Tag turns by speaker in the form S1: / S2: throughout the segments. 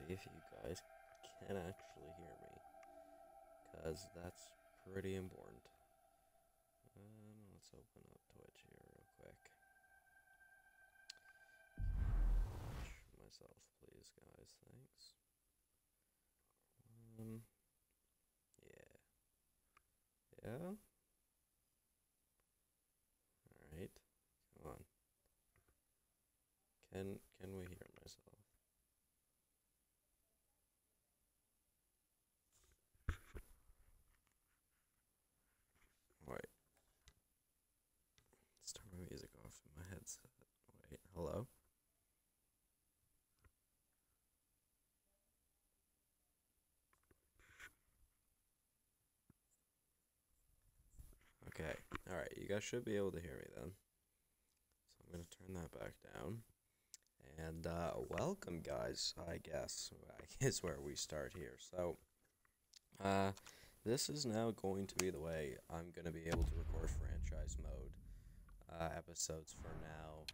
S1: if you guys can actually hear me, because that's pretty important. Let's open up Twitch here real quick. Myself, please, guys. Thanks. Yeah. Yeah? Alright. Come on. Can we hear myself? Wait. Let's turn my music off in my headset. Wait, hello? Okay. Alright, you guys should be able to hear me then. So I'm going to turn that back down. And welcome, guys, I guess is where we start here. So, this is now going to be the way I'm going to be able to record franchise mode episodes for now.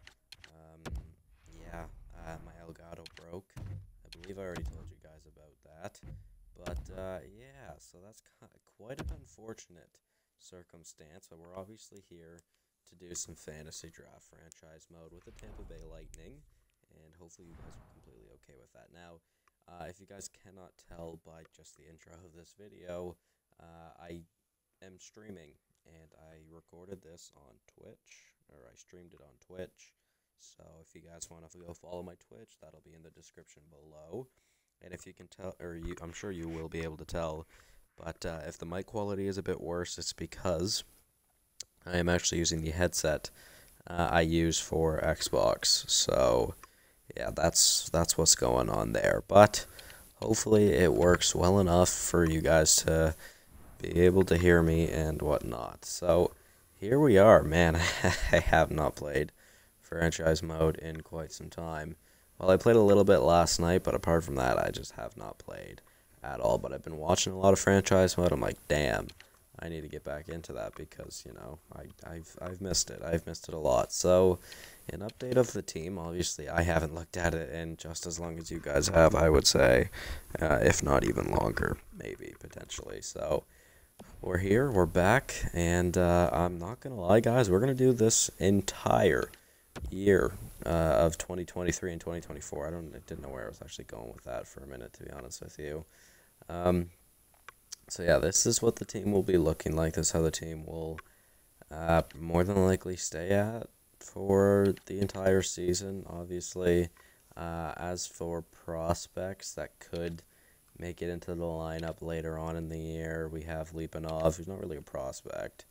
S1: Yeah, my Elgato broke. I believe I already told you guys about that. But, yeah, so that's quite an unfortunate circumstance. But we're obviously here to do some fantasy draft franchise mode with the Tampa Bay Lightning. And hopefully you guys are completely okay with that. Now, if you guys cannot tell by just the intro of this video, I am streaming, and I recorded this on Twitch, or I streamed it on Twitch. So if you guys want to go follow my Twitch, that'll be in the description below. And if you can tell, I'm sure you will be able to tell, but if the mic quality is a bit worse, it's because I am actually using the headset I use for Xbox. So yeah, that's what's going on there. But hopefully it works well enough for you guys to be able to hear me and whatnot. So here we are, man. I have not played franchise mode in quite some time. Well, I played a little bit last night, but apart from that, I just have not played at all. But I've been watching a lot of franchise mode. I'm like, damn, I need to get back into that because, you know, I've missed it. I've missed it a lot. So, an update of the team. Obviously, I haven't looked at it in just as long as you guys have, I would say, if not even longer, maybe, potentially. So, we're here, we're back, and I'm not going to lie, guys, we're going to do this entire year of 2023 and 2024. I didn't know where I was actually going with that for a minute, to be honest with you. So yeah, this is what the team will be looking like. This is how the team will more than likely stay at for the entire season. Obviously, as for prospects that could make it into the lineup later on in the year, we have Lipanov, who's not really a prospect,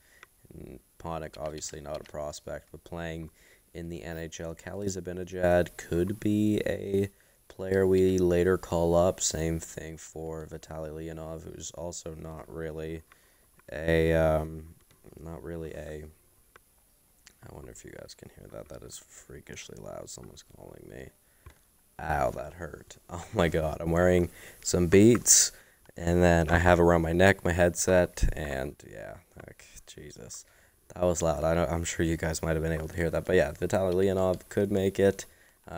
S1: and Panik, obviously not a prospect, but playing in the NHL. Kalle Zibanejad could be a player we later call up. Same thing for Vitaly Leonov, who's also not really a, I wonder if you guys can hear that. That is freakishly loud. Someone's calling me. Ow, that hurt. Oh my god, I'm wearing some Beats, and then I have around my neck my headset, and yeah, like, Jesus. That was loud. I'm sure you guys might have been able to hear that. But yeah, Vitaly Leonov could make it.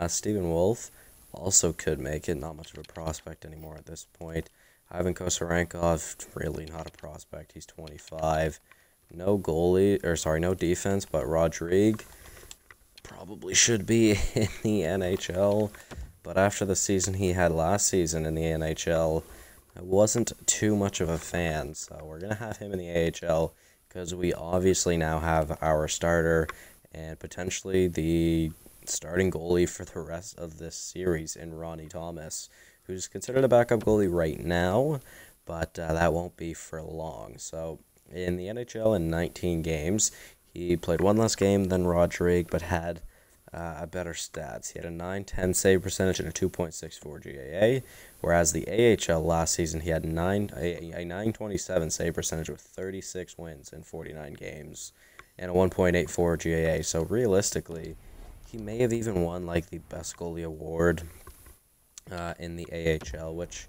S1: Stephen Wolf also could make it. Not much of a prospect anymore at this point. Ivan Kosarenkov, really not a prospect. He's 25. No defense, but Rodrigue probably should be in the NHL. But after the season he had last season in the NHL, I wasn't too much of a fan. So we're going to have him in the AHL because we obviously now have our starter and potentially the starting goalie for the rest of this series in Ronnie Thomas, who's considered a backup goalie right now, but that won't be for long. So in the NHL in 19 games, he played one less game than Rodrigue, but had a better stats. He had a 910 save percentage and a 2.64 GAA, whereas the AHL last season he had a 927 save percentage with 36 wins in 49 games and a 1.84 GAA. So realistically, he may have even won like the best goalie award in the AHL, which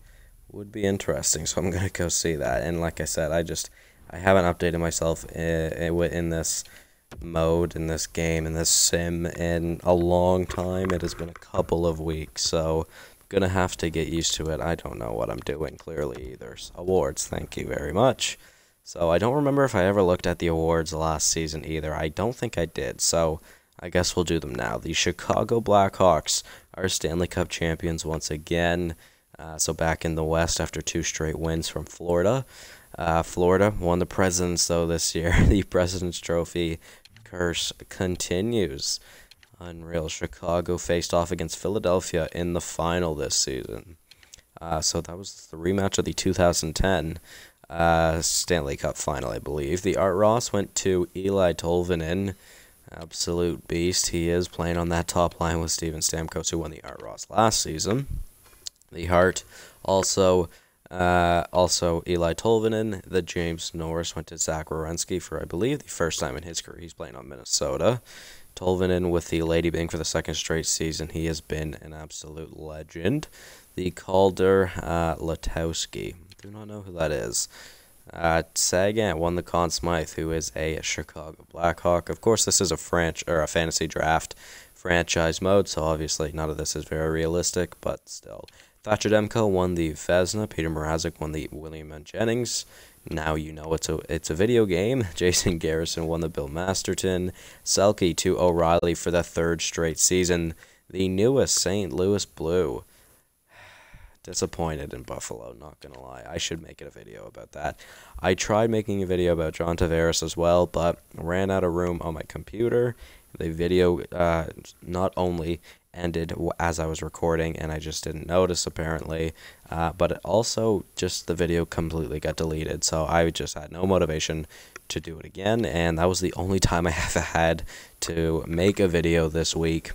S1: would be interesting. So I'm gonna go see that. And like I said, I haven't updated myself in this mode, in this game, in this sim in a long time. It has been a couple of weeks, so gonna have to get used to it. I don't know what I'm doing clearly either. Awards, thank you very much. So I don't remember if I ever looked at the awards last season either. I don't think I did. So I guess we'll do them now. The Chicago Blackhawks are Stanley Cup champions once again. So back in the West after 2 straight wins from Florida. Florida won the Presidents though this year. The Presidents Trophy curse continues. Unreal. Chicago faced off against Philadelphia in the final this season. So that was the rematch of the 2010 Stanley Cup final, I believe. The Art Ross went to Eli Tolvanen. Absolute beast. He is playing on that top line with Steven Stamkos, who won the Art Ross last season. The Hart also Eli Tolvanen. The James Norris went to Zach Werenski for, I believe, the first time in his career. He's playing on Minnesota. Tolvanen with the Lady Byng for the 2nd straight season. He has been an absolute legend. The Calder Latowski. Do not know who that is. Sagan won the Conn Smythe, who is a Chicago Blackhawk. Of course, this is a fantasy draft franchise mode, so obviously none of this is very realistic, but still. Thatcher Demko won the Vezina. Peter Mrazek won the William and Jennings. Now you know it's a video game. Jason Garrison won the Bill Masterton. Selke to O'Reilly for the 3rd straight season. The newest St. Louis Blue. Disappointed in Buffalo, not gonna lie. I should make it a video about that. I tried making a video about John Tavares as well, but ran out of room on my computer. The video not only ended as I was recording, and I just didn't notice apparently, but it also just the video completely got deleted, so I just had no motivation to do it again, and that was the only time I have had to make a video this week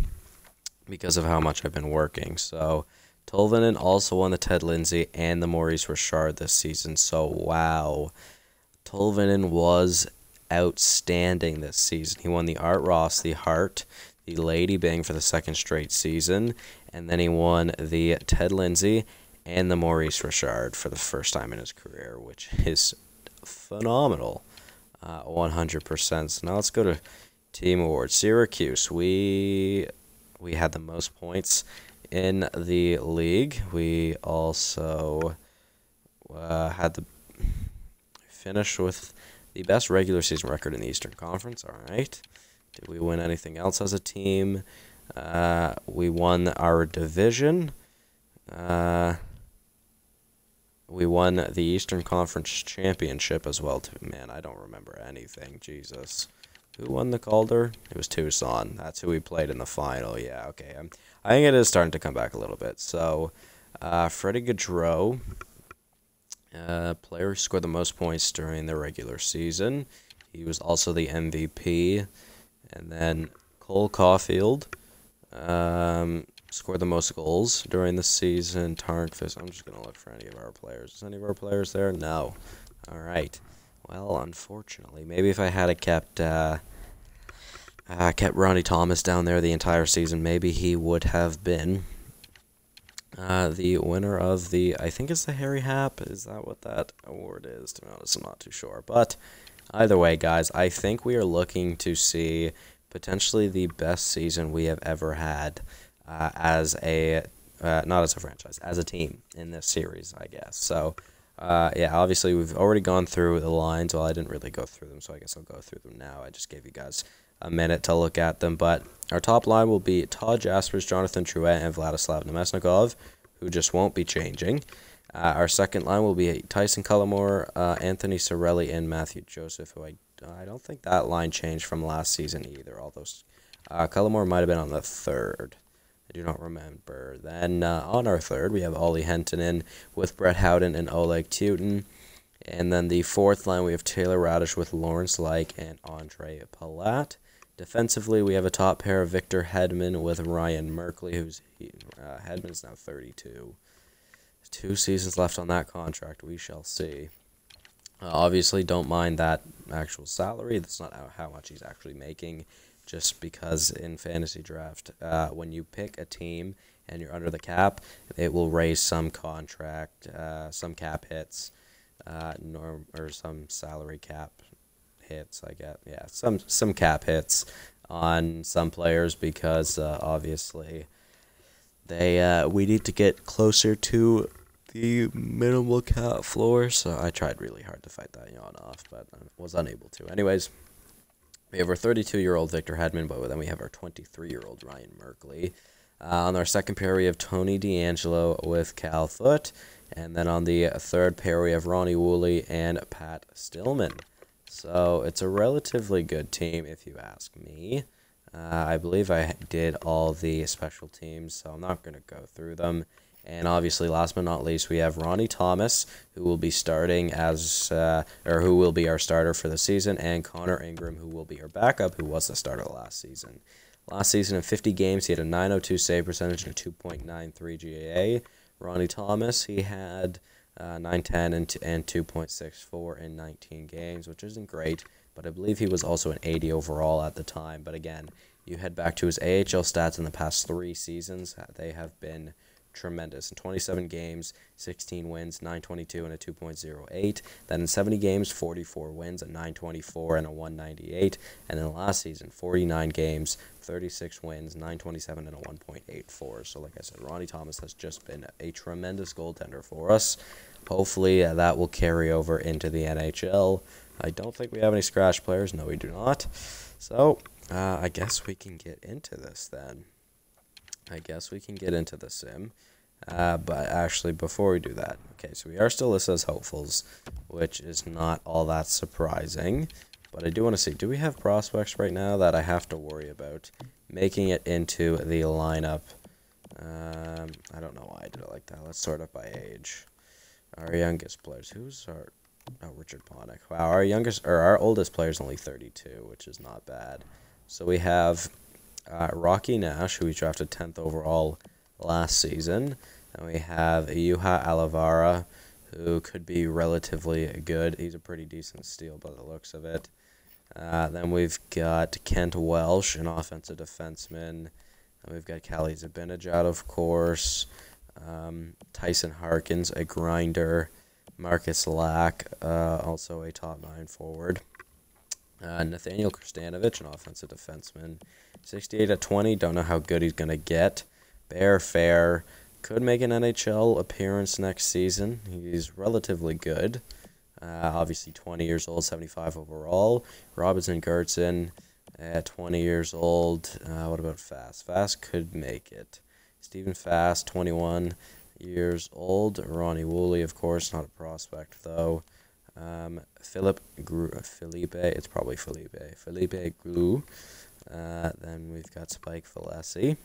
S1: because of how much I've been working. So Tolvanen also won the Ted Lindsay and the Maurice Richard this season, so wow. Tolvanen was outstanding this season. He won the Art Ross, the Hart, the Lady Byng for the 2nd straight season, and then he won the Ted Lindsay and the Maurice Richard for the first time in his career, which is phenomenal. 100%. So now let's go to team awards. Syracuse, we had the most points in the league. We also had the finish with the best regular season record in the Eastern Conference. All right. Did we win anything else as a team? We won our division. We won the Eastern Conference Championship as well, too. Man, I don't remember anything. Jesus. Who won the Calder? It was Tucson. That's who we played in the final. Yeah, okay. I think it is starting to come back a little bit. So, Freddie Gaudreau, player who scored the most points during the regular season. He was also the MVP. And then Cole Caulfield scored the most goals during the season. Tarnkvist, I'm just going to look for any of our players. Is any of our players there? No. All right. Well, unfortunately, maybe if I had kept Ronnie Thomas down there the entire season, maybe he would have been the winner of the, I think it's the Harry Happ. Is that what that award is? To be honest, I'm not too sure. But either way, guys, I think we are looking to see potentially the best season we have ever had as a, not as a franchise, as a team in this series, I guess. So, yeah, obviously we've already gone through the lines. Well, I didn't really go through them, so I guess I'll go through them now. I just gave you guys a minute to look at them. But our top line will be Todd Jaspers, Jonathan Drouin, and Vladislav Nemesnikov, who just won't be changing. Our second line will be Tyson Cullimore, Anthony Cirelli, and Matthew Joseph, who I don't think that line changed from last season either, although Cullimore might have been on the third. I do not remember. Then on our third, we have Ollie Hentonen with Brett Howden and Oleg Tutin. And then the fourth line, we have Taylor Radish with Lawrence Like and Andre Palat. Defensively, we have a top pair of Victor Hedman with Ryan Merkley, Hedman's now 32. 2 seasons left on that contract. We shall see. Obviously, don't mind that actual salary. That's not how much he's actually making. Just because in fantasy draft, when you pick a team and you're under the cap, it will raise some contract, some cap hits, or some salary cap hits. I get, yeah, some cap hits on some players because obviously we need to get closer to the minimal cap floor, so I tried really hard to fight that yawn off, but I was unable to. Anyways, we have our 32-year-old Victor Hedman, but then we have our 23-year-old Ryan Merkley. On our second pair, we have Tony DeAngelo with Cal Foote. And then on the third pair, we have Ronnie Woolley and Pat Stillman. So it's a relatively good team, if you ask me. I believe I did all the special teams, so I'm not going to go through them. And obviously, last but not least, we have Ronnie Thomas, who will be starting who will be our starter for the season, and Connor Ingram, who will be our backup, who was the starter last season. Last season, in 50 games, he had a .902 save percentage and a 2.93 GAA. Ronnie Thomas, he had .910 and 2.64 in 19 games, which isn't great, but I believe he was also an 80 overall at the time. But again, you head back to his AHL stats in the past 3 seasons, they have been tremendous. In 27 games, 16 wins, .922 and a 2.08. Then in 70 games, 44 wins, a .924 and a 198. And then last season, 49 games, 36 wins, .927 and a 1.84. So like I said, Ronnie Thomas has just been a tremendous goaltender for us. Hopefully that will carry over into the NHL. I don't think we have any scratch players. No, we do not. So I guess we can get into this then. I guess we can get into the sim. But actually, before we do that, okay, so we are still listed as hopefuls, which is not all that surprising. But I do want to see, do we have prospects right now that I have to worry about making it into the lineup? I don't know why I did it like that. Let's sort it by age. Our youngest players, who's our... Oh, Richard Panik. Wow, our oldest player is only 32, which is not bad. So we have Rocky Nash, who we drafted 10th overall last season. And we have Juha Alavara, who could be relatively good. He's a pretty decent steal by the looks of it. Then we've got Kent Welsh, an offensive defenseman. And we've got Callie Zabinajad, of course. Tyson Harkins, a grinder. Marcus Lack, also a top 9 forward. Nathaniel Kristanovich, an offensive defenseman. 68 at 20, don't know how good he's going to get. Bear Fair, could make an NHL appearance next season. He's relatively good. Obviously 20 years old, 75 overall. Robinson Gertzen at 20 years old. What about Fast? Fast could make it. Stephen Fast, 21 years old. Ronnie Woolley, of course, not a prospect though. Felipe, it's probably Felipe Glue. Then we've got Spike Valesi.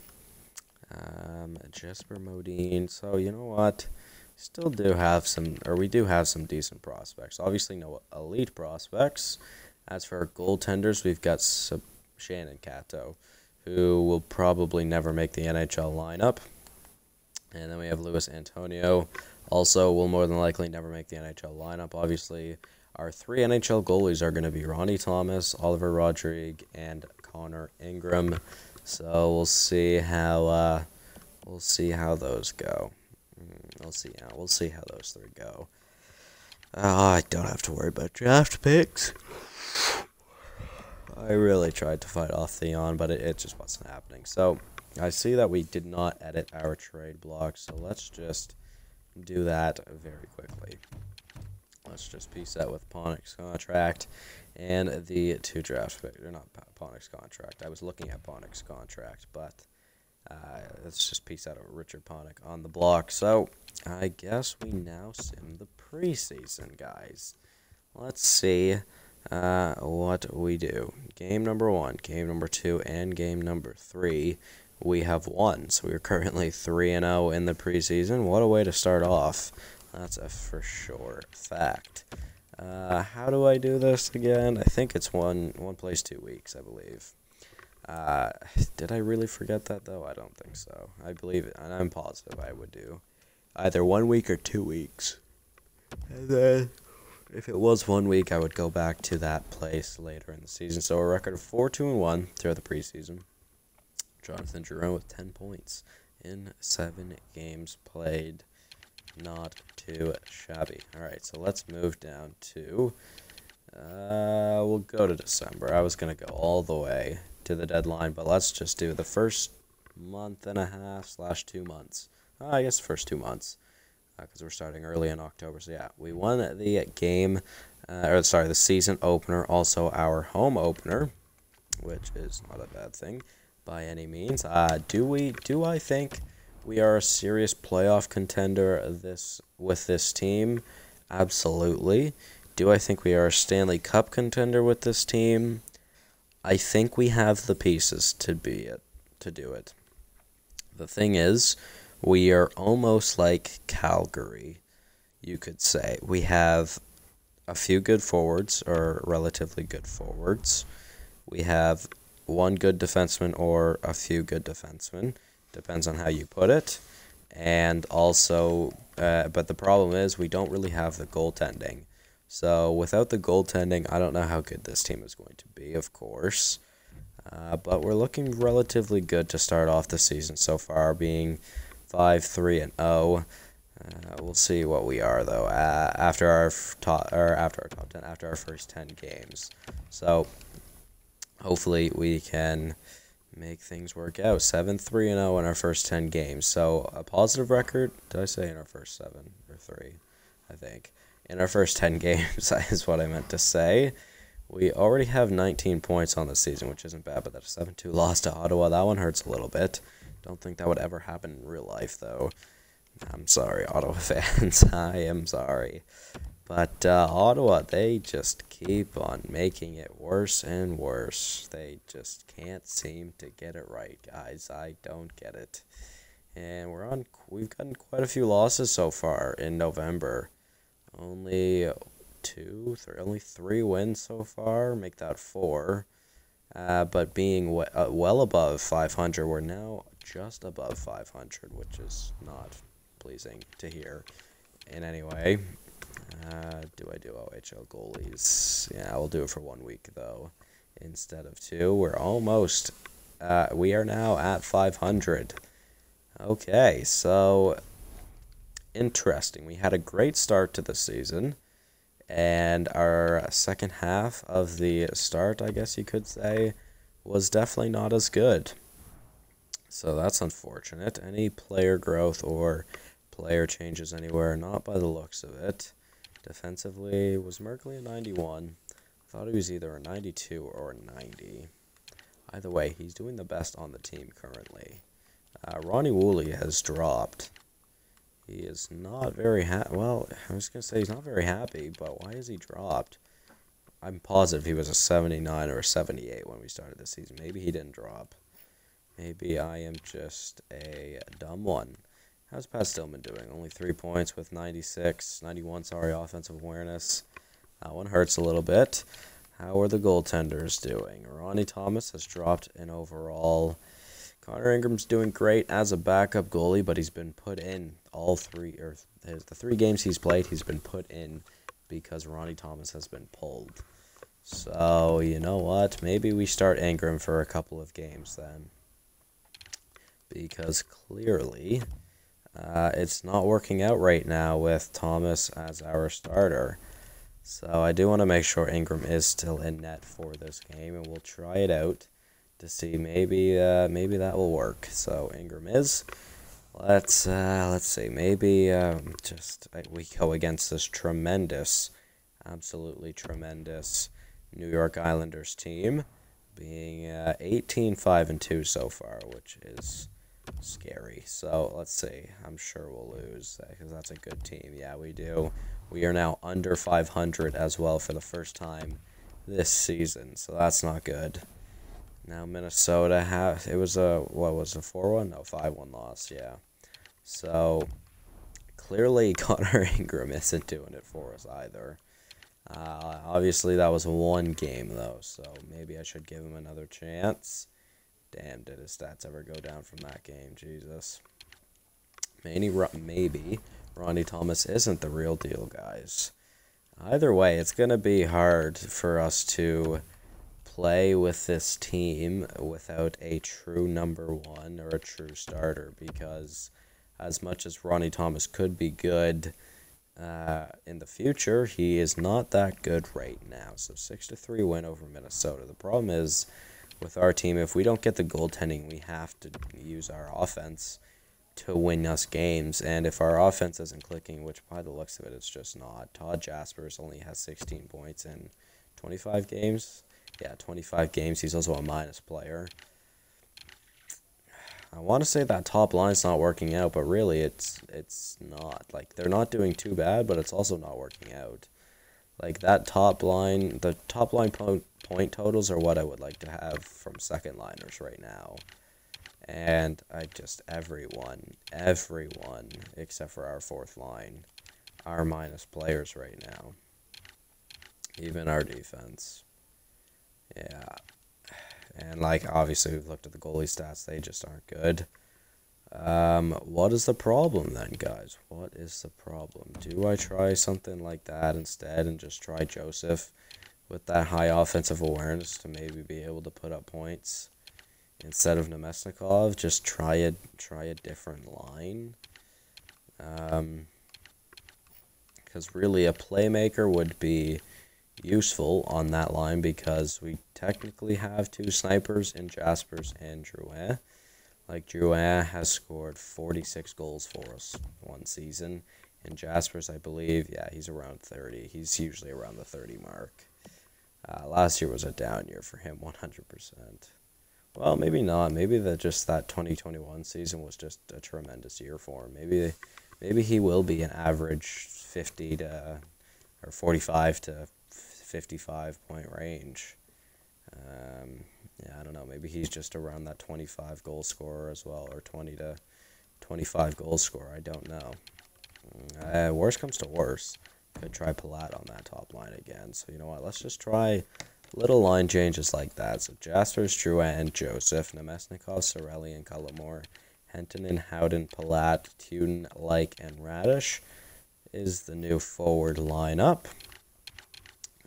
S1: Jesper Modine. So you know what? We do have some decent prospects. Obviously no elite prospects. As for our goaltenders, we've got Shannon Cato, who will probably never make the NHL lineup. And then we have Luis Antonio, also will more than likely never make the NHL lineup. Obviously, our 3 NHL goalies are going to be Ronnie Thomas, Oliver Rodrigue, and Connor Ingram. So we'll see how those go. We'll see how those 3 go. I don't have to worry about draft picks. I really tried to fight off the yawn, but it just wasn't happening. So I see that we did not edit our trade block, so let's just do that very quickly. Let's just piece that with Panik's contract and the 2 draft picks. They're not Panik's contract. I was looking at Panik's contract, but let's just piece out of Richard Panik on the block. So I guess we now sim the preseason, guys. Let's see what we do. Game number 1, game number 2, and game number 3. We have won, so we're currently 3-0 in the preseason. What a way to start off. That's a for sure fact. How do I do this again? I think it's one place 2 weeks, I believe. Did I really forget that, though? I don't think so. I believe it, and I'm positive I would do either 1 week or 2 weeks. And then, if it was 1 week, I would go back to that place later in the season. So a record of 4-2-1 throughout the preseason. Jonathan Jerome with 10 points in 7 games played. Not too shabby. Alright, so let's move down to... we'll go to December. I was going to go all the way to the deadline, but let's just do the first month and a half / 2 months. I guess the first 2 months, because we're starting early in October. So yeah, we won the game, the season opener, also our home opener, which is not a bad thing by any means. Do I think we are a serious playoff contender with this team? Absolutely. Do I think we are a Stanley Cup contender with this team? I think we have the pieces to do it. The thing is, we are almost like Calgary, you could say. We have a few good forwards, or relatively good forwards. We have one good defenseman or a few good defensemen. Depends on how you put it. And also, but the problem is we don't really have the goaltending. So without the goaltending, I don't know how good this team is going to be, of course. But we're looking relatively good to start off the season so far, being 5-3-0. We'll see what we are though after our top 10, after our first 10 games. So hopefully we can make things work out. 7-3-0 in our first 10 games. So a positive record. Did I say in our first 7 or 3? I think in our first 10 games is what I meant to say. We already have 19 points on the season, which isn't bad, but that 7-2 loss to Ottawa, that one hurts a little bit. Don't think that would ever happen in real life, though. I'm sorry, Ottawa fans. I am sorry. But Ottawa, they just keep on making it worse and worse. They just can't seem to get it right, guys. I don't get it. And we've gotten quite a few losses so far in November. Only 3 wins so far. Make that 4. But being well above 500, we're now just above 500, which is not pleasing to hear in any way. Do I do OHL goalies? Yeah, we'll do it for 1 week, though, instead of 2. We are now at 500. Okay, so interesting. We had a great start to the season, and our second half of the start, I guess you could say, was definitely not as good. So that's unfortunate. Any player growth or player changes anywhere? Not by the looks of it. Defensively, was Merkley a 91? I thought he was either a 92 or a 90. Either way, he's doing the best on the team currently. Ronnie Woolley has dropped. He is not very happy. Well, I was going to say he's not very happy, but why has he dropped? I'm positive he was a 79 or a 78 when we started this season. Maybe he didn't drop. Maybe I am just a dumb one. How's Pat Stillman doing? Only 3 points with 91, offensive awareness. That one hurts a little bit. How are the goaltenders doing? Ronnie Thomas has dropped in overall. Connor Ingram's doing great as a backup goalie, but he's been put in the 3 games he's played, he's been put in because Ronnie Thomas has been pulled. So, you know what? Maybe we start Ingram for a couple of games then. Because clearly, it's not working out right now with Thomas as our starter. So I do want to make sure Ingram is still in net for this game, and we'll try it out to see maybe that will work. So Ingram is. Let's see. Maybe we go against this absolutely tremendous New York Islanders team, being 18-5-2 so far, which is scary. So let's see. I'm sure we'll lose because that's a good team. Yeah, we do. We are now under 500 as well for the first time this season, so that's not good. Now Minnesota it was a 4-1? No, 5-1 loss. Yeah. So clearly Connor Ingram isn't doing it for us either. Obviously that was 1 game though, so maybe I should give him another chance. Damn, did his stats ever go down from that game? Jesus. Maybe Ronnie Thomas isn't the real deal, guys. Either way, it's going to be hard for us to play with this team without a true number 1 or a true starter, because as much as Ronnie Thomas could be good in the future, he is not that good right now. So 6-3 win over Minnesota. The problem is with our team, if we don't get the goaltending, we have to use our offense to win us games. And if our offense isn't clicking, which by the looks of it, it's just not. Todd Jaspers only has 16 points in 25 games. Yeah, 25 games. He's also a minus player. I want to say that top line's not working out, but really it's not. Like, they're not doing too bad, but it's also not working out. Like, that top line, the top line point totals are what I would like to have from second liners right now. And everyone, except for our fourth line, are minus players right now. Even our defense. Yeah. And, like, obviously we've looked at the goalie stats. They just aren't good. What is the problem then, guys? What is the problem? Do I try something like that instead and just try Joseph with that high offensive awareness to maybe be able to put up points instead of Nemesnikov? Just try a different line. Because really a playmaker would be useful on that line because we technically have two snipers in Jaspers and Drouin. Like, Drouin has scored 46 goals for us one season. And Jaspers, I believe, yeah, he's around 30. He's usually around the 30 mark. Last year was a down year for him, 100%. Well, maybe not. Maybe that 2021 season was just a tremendous year for him. Maybe he will be an average 50 to or 45 to 55 point range. Yeah, I don't know. Maybe he's just around that 25 goal scorer as well, or 20 to 25 goal scorer. I don't know. Worst comes to worst, could try Palat on that top line again. So you know what? Let's just try little line changes like that. So Jaspers, Drouin, and Joseph, Nemesnikov, Sorelli, and Cullimore, Hentonen, Howden, Palat, Tuden, Like, and Radish is the new forward lineup.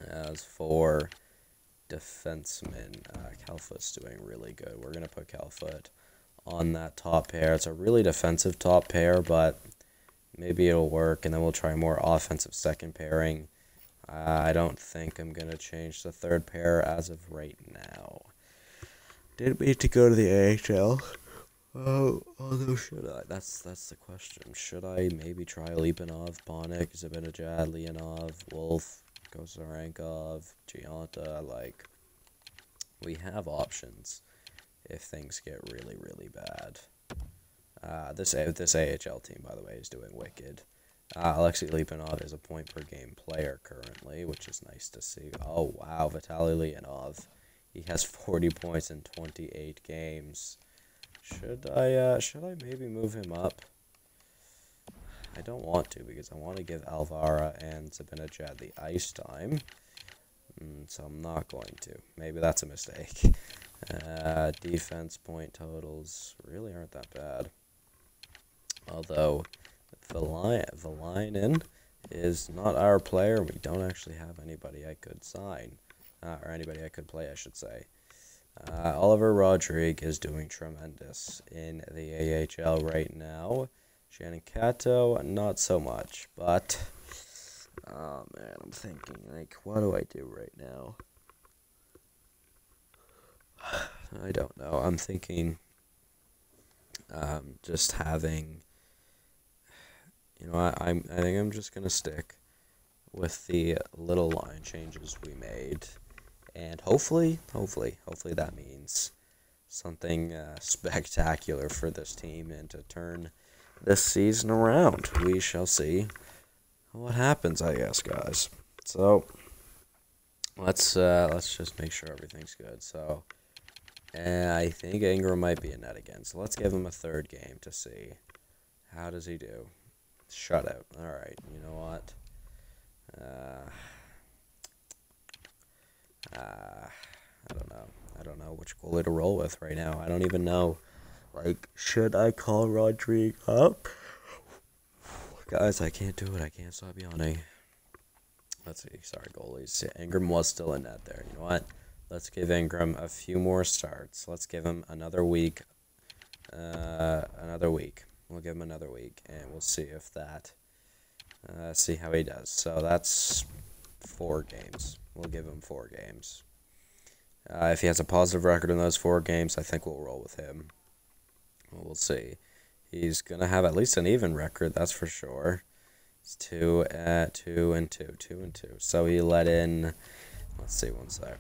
S1: As for defensemen, Calfoot's doing really good. We're going to put Calfoot on that top pair. It's a really defensive top pair, but maybe it'll work, and then we'll try more offensive second pairing. I don't think I'm going to change the third pair as of right now. Didn't mean to go to the AHL. Although should I? That's the question. Should I maybe try Lipanov, Bonik, Zibanejad, Leonov, Wolf, Kozarenkov, Gianta? Like, we have options if things get really, really bad. This AHL team, by the way, is doing wicked. Alexei Lipanov is a point per game player currently, which is nice to see. Oh wow, Vitaly Leonov, he has 40 points in 28 games. Should I maybe move him up? I don't want to because I want to give Alvara and Zibanejad the ice time. So I'm not going to. Maybe that's a mistake. Defense point totals really aren't that bad. Although the line in is not our player. We don't actually have anybody I could sign. Or anybody I could play, I should say. Oliver Rodrigue is doing tremendous in the AHL right now. Shannon Cato, not so much. But, oh man, I'm thinking, like, what do I do right now? I don't know. I'm thinking just having, you know, I think I'm just going to stick with the little line changes we made. And hopefully that means something spectacular for this team and to turn this season around. We shall see what happens, I guess, guys. So let's just make sure everything's good. So I think Ingram might be in net again. So let's give him a third game to see how does he do. Shutout. All right. You know what? I don't know which goalie to roll with right now. I don't even know. Like, should I call Rodrigue up? Guys, I can't do it. I can't stop yawning. Let's see. Sorry, goalies. Yeah, Ingram was still in net there. You know what? Let's give Ingram a few more starts. Let's give him another week. We'll give him another week, and we'll see if that. See how he does. So that's 4 games. We'll give him 4 games. If he has a positive record in those 4 games, I think we'll roll with him. We'll see. He's gonna have at least an even record, that's for sure. It's 2-2. So he let in. Let's see, one sec.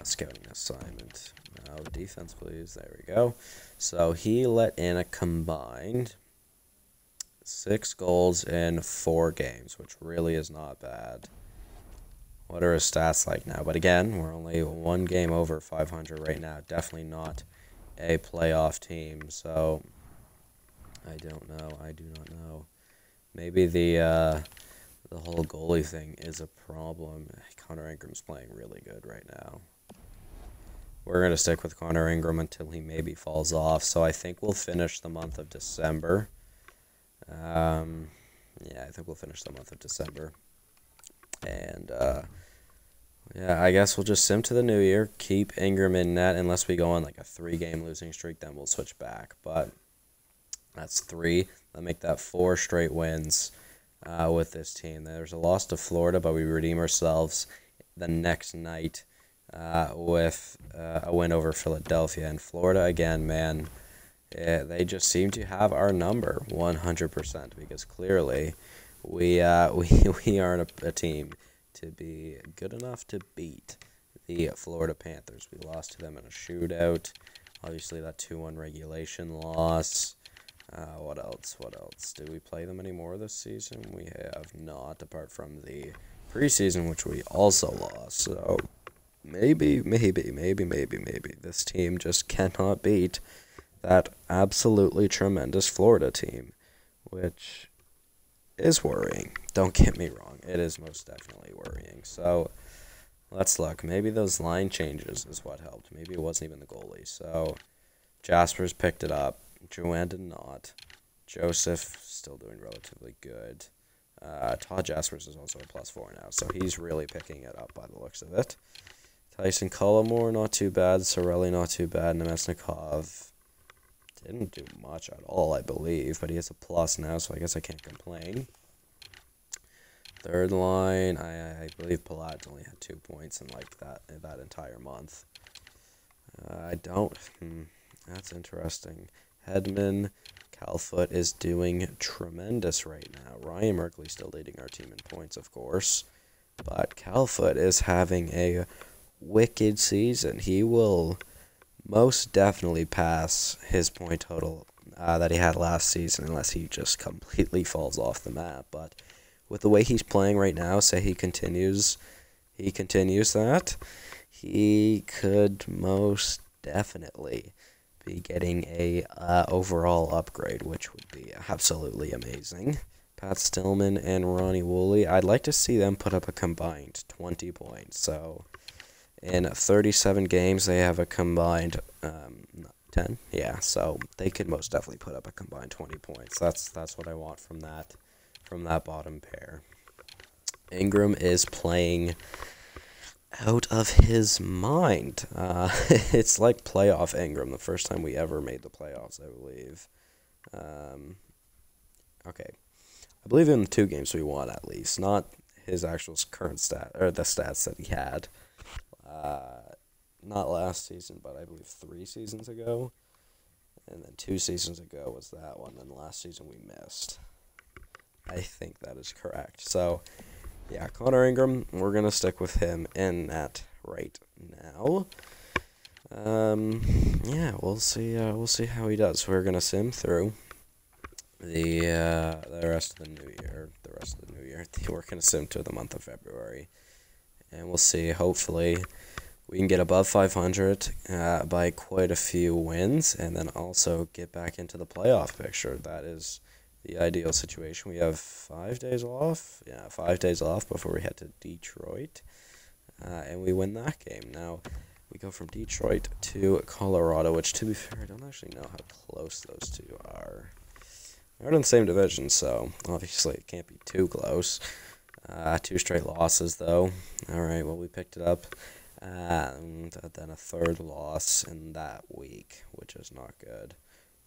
S1: Scouting assignment. No, defense, please. There we go. So he let in a combined 6 goals in 4 games, which really is not bad. What are his stats like now? But again, we're only 1 game over 500 right now. Definitely not a playoff team. So I don't know. I do not know. Maybe the whole goalie thing is a problem. Connor Ingram's playing really good right now. We're going to stick with Connor Ingram until he maybe falls off. So I think we'll finish the month of December. Yeah, I think we'll finish the month of December. And, yeah, I guess we'll just sim to the new year. Keep Ingram in net unless we go on like a 3-game losing streak. Then we'll switch back. But that's 3. That'll make that 4 straight wins with this team. There's a loss to Florida, but we redeem ourselves the next night with a win over Philadelphia. And Florida, again, man, they just seem to have our number 100% because clearly we aren't a team to be good enough to beat the Florida Panthers. We lost to them in a shootout. Obviously, that 2-1 regulation loss. What else? What else? Did we play them anymore this season? We have not, apart from the preseason, which we also lost. So maybe this team just cannot beat that absolutely tremendous Florida team, which is worrying. Don't get me wrong. It is most definitely worrying. So let's look. Maybe those line changes is what helped. Maybe it wasn't even the goalie. So Jaspers picked it up. Joanne did not. Joseph still doing relatively good. Todd Jaspers is also a +4 now, so he's really picking it up by the looks of it. Tyson Cullimore, not too bad. Sorelli, not too bad. Nemesnikov didn't do much at all, I believe, but he has a plus now, so I guess I can't complain. Third line, I believe Palat only had 2 points in like that entire month. I don't. That's interesting. Hedman, Calfoot is doing tremendous right now. Ryan Merkley still leading our team in points, of course, but Calfoot is having a wicked season. He will most definitely pass his point total that he had last season unless he just completely falls off the map. But with the way he's playing right now, say he continues that, he could most definitely be getting a overall upgrade, which would be absolutely amazing. Pat Stillman and Ronnie Woolley, I'd like to see them put up a combined 20 points. So in 37 games, they have a combined 10. Yeah, so they could most definitely put up a combined 20 points. That's what I want from that bottom pair. Ingram is playing out of his mind. It's like playoff Ingram, the first time we ever made the playoffs, I believe. Okay. I believe in the 2 games we won at least, not his actual current stat, or the stats that he had. Not last season, but I believe 3 seasons ago. And then 2 seasons ago was that one, and last season we missed. I think that is correct. So, yeah, Connor Ingram, we're going to stick with him in that right now. Yeah, we'll see how he does. We're going to sim through the rest of the new year. We're going to sim to the month of February. And we'll see, hopefully we can get above 500 by quite a few wins, and then also get back into the playoff picture. That is the ideal situation. We have 5 days off. Yeah, 5 days off before we head to Detroit, and we win that game. Now, we go from Detroit to Colorado, which, to be fair, I don't actually know how close those two are. They're in the same division, so obviously it can't be too close. 2 straight losses, though. All right, well, we picked it up. And then a 3rd loss in that week, which is not good.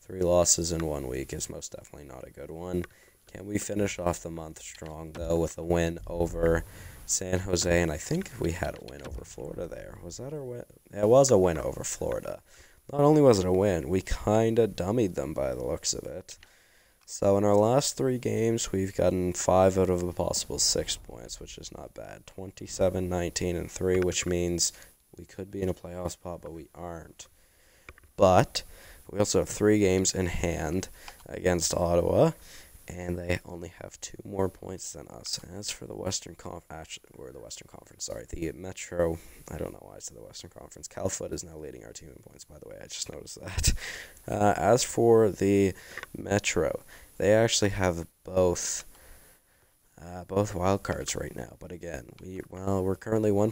S1: 3 losses in 1 week is most definitely not a good one. Can we finish off the month strong, though, with a win over San Jose? And I think we had a win over Florida there. Was that our win? Yeah, it was a win over Florida. Not only was it a win, we kind of dummied them by the looks of it. So in our last 3 games, we've gotten 5 out of a possible 6 points, which is not bad. 27, 19, and 3, which means we could be in a playoff spot, but we aren't. But we also have 3 games in hand against Ottawa, and they only have 2 more points than us. As for the Western Conference, the Metro, I don't know why I said the Western Conference. Calfoot is now leading our team in points, by the way. I just noticed that. As for the Metro, they actually have both wild cards right now. But again, we're currently 3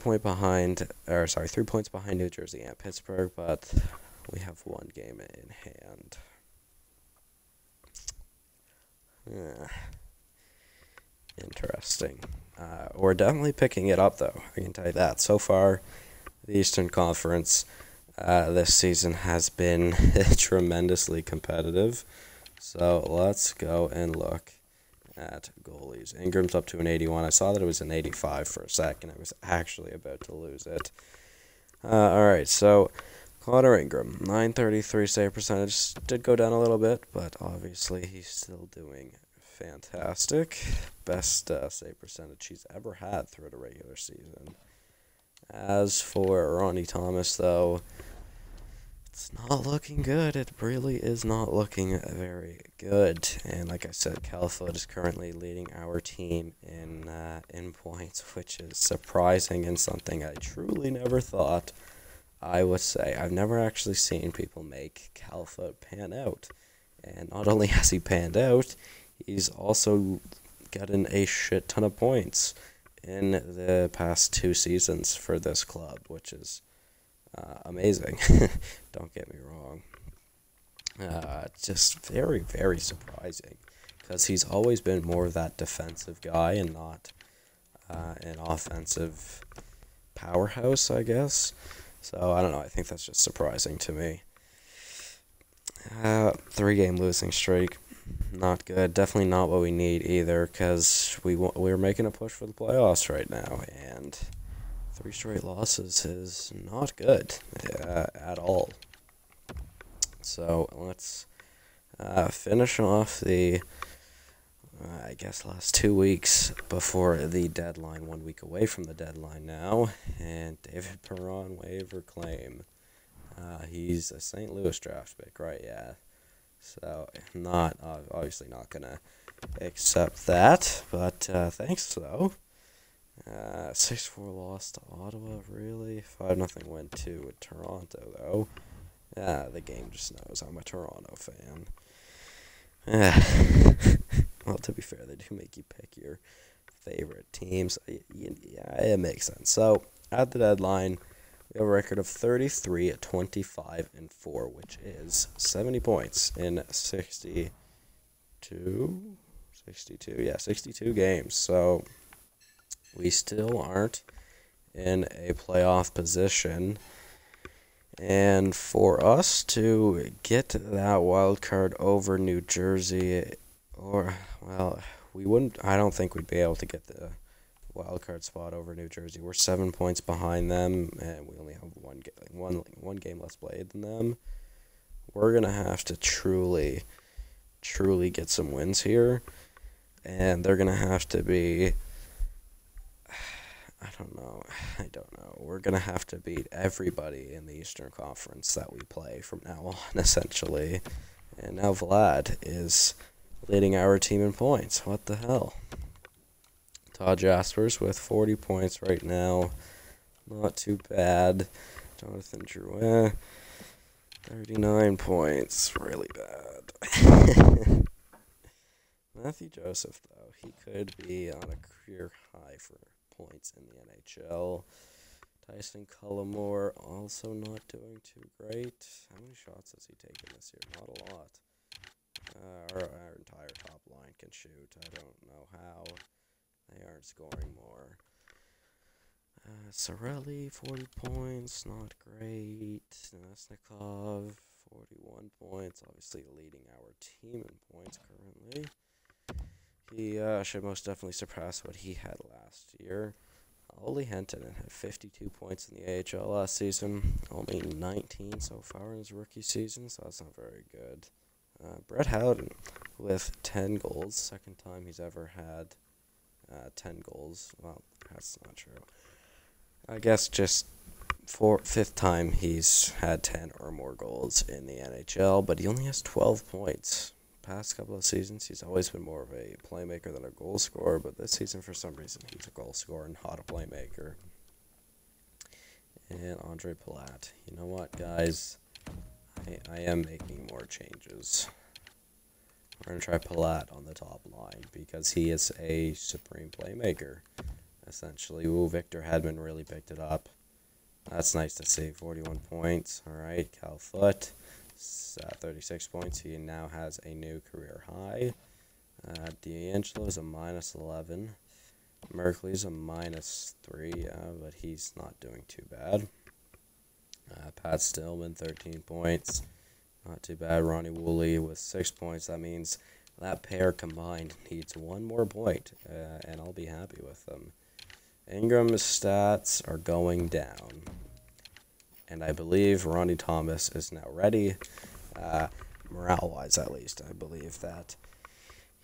S1: points behind New Jersey and Pittsburgh, but we have 1 game in hand. Interesting. We're definitely picking it up, though. I can tell you that. So far, the Eastern Conference this season has been tremendously competitive. So let's go and look at goalies. Ingram's up to an 81. I saw that it was an 85 for a second. I was actually about to lose it. All right, so Connor Ingram, 933 save percentage. Did go down a little bit, but obviously he's still doing fantastic. Best save percentage he's ever had throughout a regular season. As for Ronnie Thomas, though, it's not looking good. It really is not looking very good. And like I said, Calfoot is currently leading our team in points, which is surprising and something I truly never thought I would say. I've never actually seen people make Calfoot pan out. And not only has he panned out, he's also gotten a shit ton of points in the past 2 seasons for this club, which is amazing. Don't get me wrong. Just very, very surprising, because he's always been more of that defensive guy and not an offensive powerhouse, I guess. So, I don't know, I think that's just surprising to me. 3-game losing streak, not good. Definitely not what we need either, because we're making a push for the playoffs right now, and 3 straight losses is not good at all. So let's finish off the, last 2 weeks before the deadline, 1 week away from the deadline now, and David Perron waiver claim. He's a St. Louis draft pick, right? Yeah. So, obviously not going to accept that, but thanks, though. 6-4 loss to Ottawa, really? 5-0 win to Toronto, though. Yeah, the game just knows I'm a Toronto fan. Well, to be fair, they do make you pick your favorite teams. Yeah, it makes sense. So, at the deadline, we have a record of 33, 25, and 4, which is 70 points in 62 games. So, we still aren't in a playoff position. And for us to get that wild card over New Jersey, I don't think we'd be able to get the wild card spot over New Jersey. We're 7 points behind them, and we only have one game less played than them. We're gonna have to truly get some wins here, and they're gonna have to be. I don't know. We're gonna have to beat everybody in the Eastern Conference that we play from now on, essentially. And now Vlad is leading our team in points. What the hell? Todd Jaspers with 40 points right now. Not too bad. Jonathan Drouin, 39 points. Really bad. Matthew Joseph, though, he could be on a career high for points in the NHL. Tyson Cullimore also not doing too great. How many shots has he taken this year? Not a lot. Our entire top line can shoot. I don't know how they aren't scoring more. Sorelli, 40 points, not great. Nesnikov, 41 points, obviously leading our team in points currently. He should most definitely surpass what he had last year. Olli Hentunen had 52 points in the AHL last season, only 19 so far in his rookie season, so that's not very good. Brett Howden with 10 goals, second time he's ever had 10 goals. Well, that's not true. I guess just fifth time he's had 10 or more goals in the NHL, but he only has 12 points. Past couple of seasons, he's always been more of a playmaker than a goal scorer, but this season, for some reason, he's a goal scorer and not a playmaker. And Andre Palat. You know what, guys? I am making more changes. We're going to try Palat on the top line because he is a supreme playmaker, essentially. Ooh, Victor Hedman really picked it up. That's nice to see. 41 points. All right, Cal Foot. 36 points. He now has a new career high. D'Angelo's a minus 11. Merkley's a minus 3, but he's not doing too bad. Pat Stillman, 13 points. Not too bad. Ronnie Woolley with 6 points. That means that pair combined needs 1 more point, and I'll be happy with them. Ingram's stats are going down. And I believe Ronnie Thomas is now ready, morale-wise at least. I believe that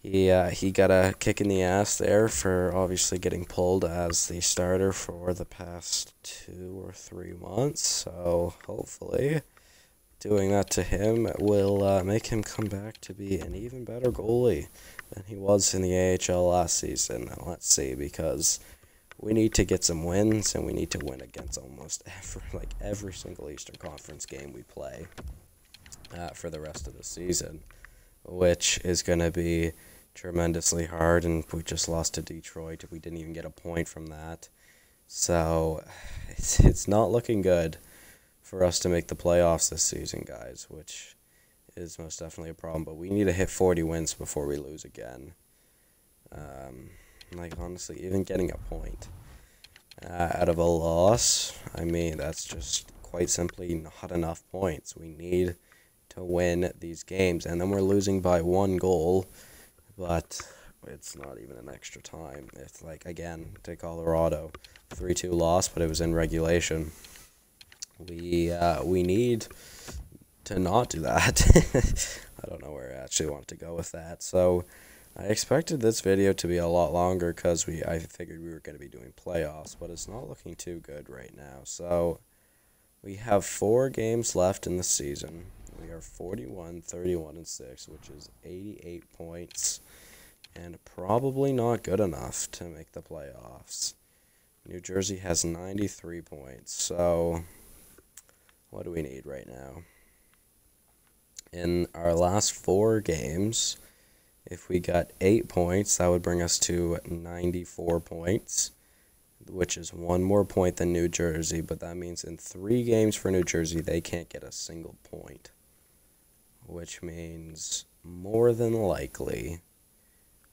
S1: he got a kick in the ass there for obviously getting pulled as the starter for the past 2 or 3 months. So hopefully doing that to him will make him come back to be an even better goalie than he was in the AHL last season. And let's see, because we need to get some wins, and we need to win against almost every single Eastern Conference game we play for the rest of the season, which is going to be tremendously hard, and we just lost to Detroit. We didn't even get a point from that. So it's not looking good for us to make the playoffs this season, guys, which is most definitely a problem. But we need to hit 40 wins before we lose again. Honestly, even getting a point out of a loss, I mean, that's just quite simply not enough points. We need to win these games, and then we're losing by 1 goal, but it's not even an extra time. It's again, to Colorado, 3-2 loss, but it was in regulation. We need to not do that. I don't know where I actually want to go with that, so I expected this video to be a lot longer because I figured we were going to be doing playoffs, but it's not looking too good right now. So we have 4 games left in the season. We are 41, 31, and 6, which is 88 points, and probably not good enough to make the playoffs. New Jersey has 93 points, so what do we need right now? In our last 4 games, if we got 8 points, that would bring us to 94 points, which is 1 more point than New Jersey, but that means in 3 games for New Jersey, they can't get a single point, which means more than likely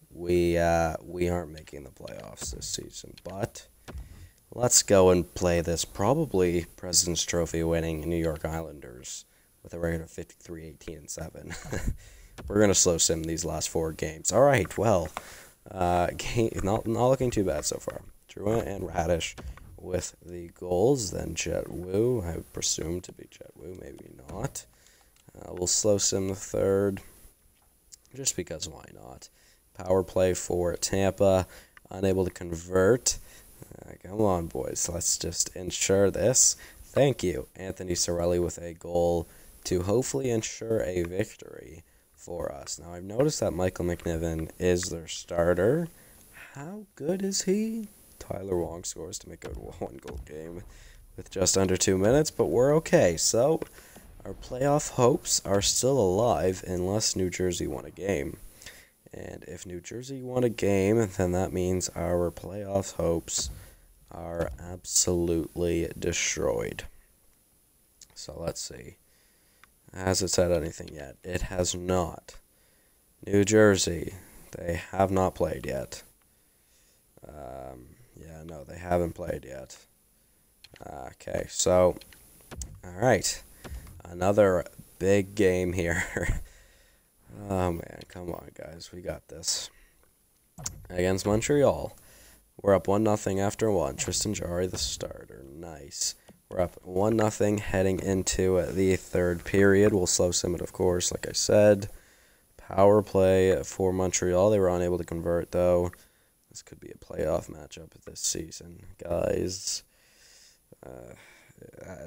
S1: we aren't making the playoffs this season. But let's go and play this probably President's Trophy winning New York Islanders with a record of 53, 18, and 7. We're going to slow sim these last 4 games. All right, well, not looking too bad so far. Drouin and Radish with the goals, then Jet Wu. I presume to be Jet Wu, maybe not. We'll slow sim the third, just because why not? Power play for Tampa, unable to convert. Come on, boys, let's just ensure this. Thank you, Anthony Cirelli with a goal to hopefully ensure a victory for us. Now, I've noticed that Michael McNiven is their starter. How good is he? Tyler Wong scores to make a 1-goal game with just under 2 minutes, but we're okay. So, our playoff hopes are still alive unless New Jersey won a game. And if New Jersey won a game, then that means our playoff hopes are absolutely destroyed. So, let's see. Has it said anything yet? It has not. New Jersey, they have not played yet. No, they haven't played yet. Okay, so, alright. Another big game here. Oh, man, come on, guys. We got this. against Montreal. We're up 1-0 after one. Tristan Jarry, the starter. Nice. We're up 1-0 heading into the third period. We'll slow sim it, of course, like I said. Power play for Montreal. They were unable to convert, though. This could be a playoff matchup this season, guys.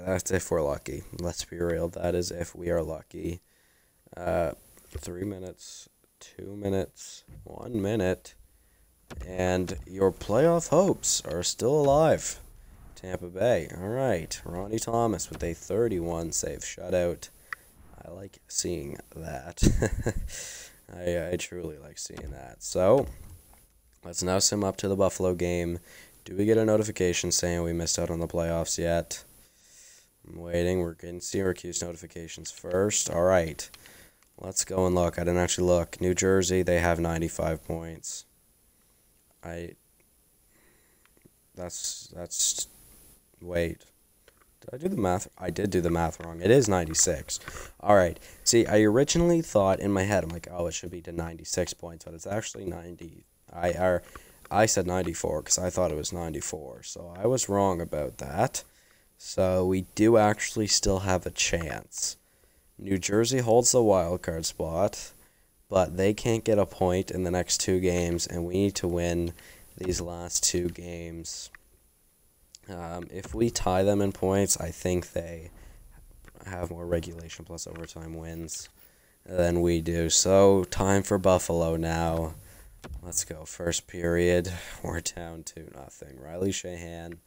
S1: That's if we're lucky. Let's be real. That is if we are lucky. 3 minutes, 2 minutes, 1 minute, and your playoff hopes are still alive. Tampa Bay. All right. Ronnie Thomas with a 31 save shutout. I like seeing that. I truly like seeing that. So, let's now sim up to the Buffalo game. Do we get a notification saying we missed out on the playoffs yet? I'm waiting. We're getting Syracuse notifications first. All right. Let's go and look. I didn't actually look. New Jersey, they have 95 points. Wait. Did I do the math? I did do the math wrong. It is 96. All right. See, I originally thought in my head, I'm like, oh, it should be to 96 points, but it's actually 90. I said 94 because I thought it was 94. So I was wrong about that. So we do actually still have a chance. New Jersey holds the wild card spot, but they can't get a point in the next 2 games, and we need to win these last 2 games. If we tie them in points, I think they have more regulation plus overtime wins than we do. So, time for Buffalo now. Let's go. First period. We're down 2-0. Riley Shahan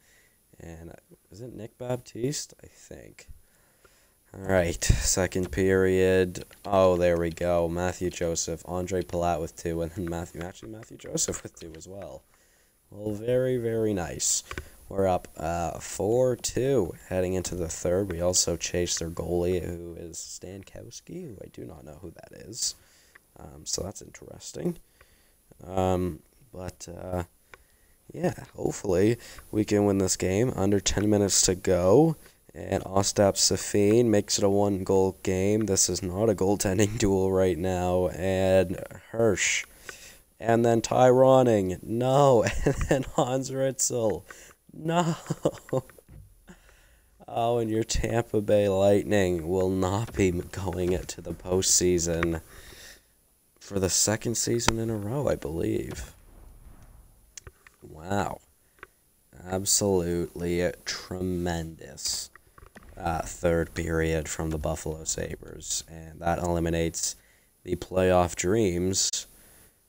S1: and is it Nick Baptiste? I think. All right. Second period. Oh, there we go. Matthew Joseph, Andre Palat with 2, and then Matthew Joseph with 2 as well. Well, very, very nice. We're up 4-2 heading into the third. We also chased their goalie, who is Stankowski, who I do not know who that is. So that's interesting. Yeah, hopefully we can win this game. Under 10 minutes to go. And Ostap Safin makes it a 1-goal game. This is not a goaltending duel right now. And Hirsch. And then Tyroning. No. And then Hans Ritzel. No. Oh, and your Tampa Bay Lightning will not be going to the postseason for the second season in a row, I believe. Wow. Absolutely tremendous third period from the Buffalo Sabres. And that eliminates the playoff dreams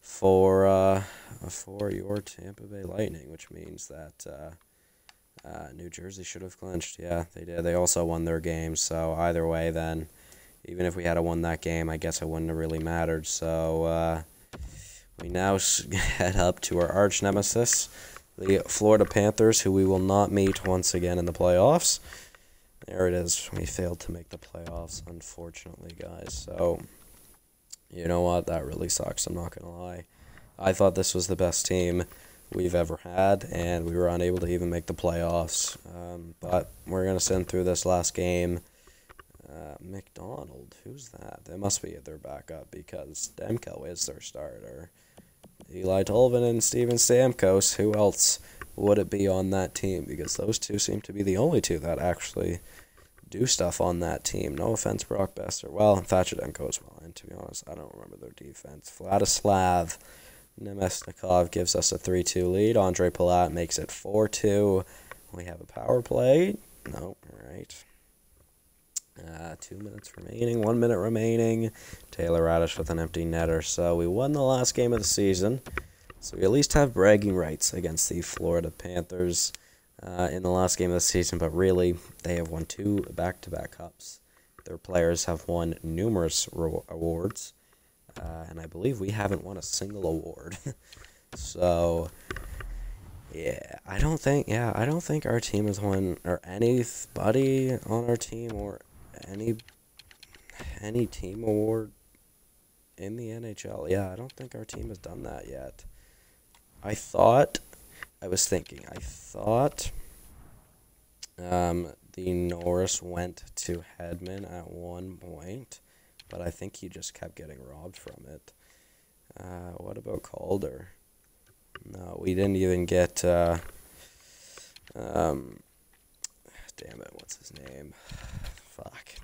S1: for your Tampa Bay Lightning, which means that New Jersey should have clinched. Yeah, they did. They also won their game. So either way, then, even if we had won that game, I guess it wouldn't have really mattered. So we now head up to our arch nemesis, the Florida Panthers, who we will not meet once again in the playoffs. There it is. We failed to make the playoffs, unfortunately, guys. So, you know what? That really sucks. I'm not going to lie. I thought this was the best team we've ever had, and we were unable to even make the playoffs. But we're going to send through this last game. McDonald, who's that? They must be their backup because Demko is their starter. Eli Tolvin and Steven Stamkos. Who else would it be on that team? Because those two seem to be the only two that actually do stuff on that team. No offense, Brock Besser. Well, Thatcher Demko as well. And to be honest, I don't remember their defense. Vladislav Nemesnikov gives us a 3-2 lead. Andre Palat makes it 4-2. We have a power play. No, all right. 2 minutes remaining, 1 minute remaining. Taylor Radish with an empty netter. So we won the last game of the season. So we at least have bragging rights against the Florida Panthers in the last game of the season. But really, they have won 2 back-to-back cups. Their players have won numerous awards. And I believe we haven't won a single award. So, yeah, I don't think our team has won, or anybody on our team, or any team award in the NHL. Yeah, I don't think our team has done that yet. I thought the Norris went to Hedman at one point, but I think he just kept getting robbed from it. What about Calder? No, we didn't even get, damn it, what's his name? Fuck.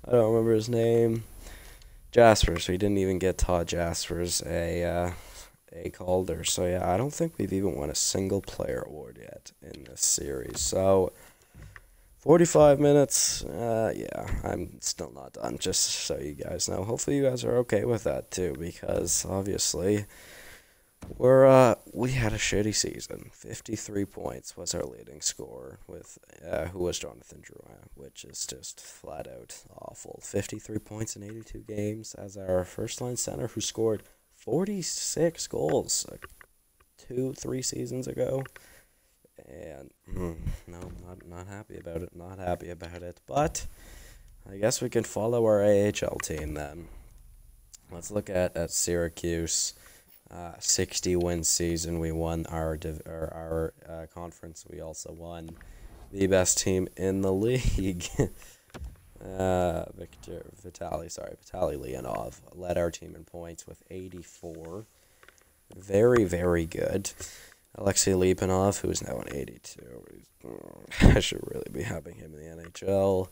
S1: I don't remember his name. Jaspers. We didn't even get Todd Jaspers a Calder. So yeah, I don't think we've even won a single player award yet in this series. So 45 minutes. Yeah, I'm still not done. Just so you guys know. Hopefully you guys are okay with that too, because obviously we had a shitty season. 53 points was our leading scorer with who was Jonathan Drouin, which is just flat out awful. 53 points in 82 games as our first line center who scored 46 goals 2-3 seasons ago. And no, not happy about it. Not happy about it. But I guess we can follow our AHL team then. Let's look at Syracuse. 60-win season. We won our conference. We also won the best team in the league. Vitaly Leonov led our team in points with 84. Very, very good. Alexei Lipanov, who's now an 82. I should really be having him in the NHL.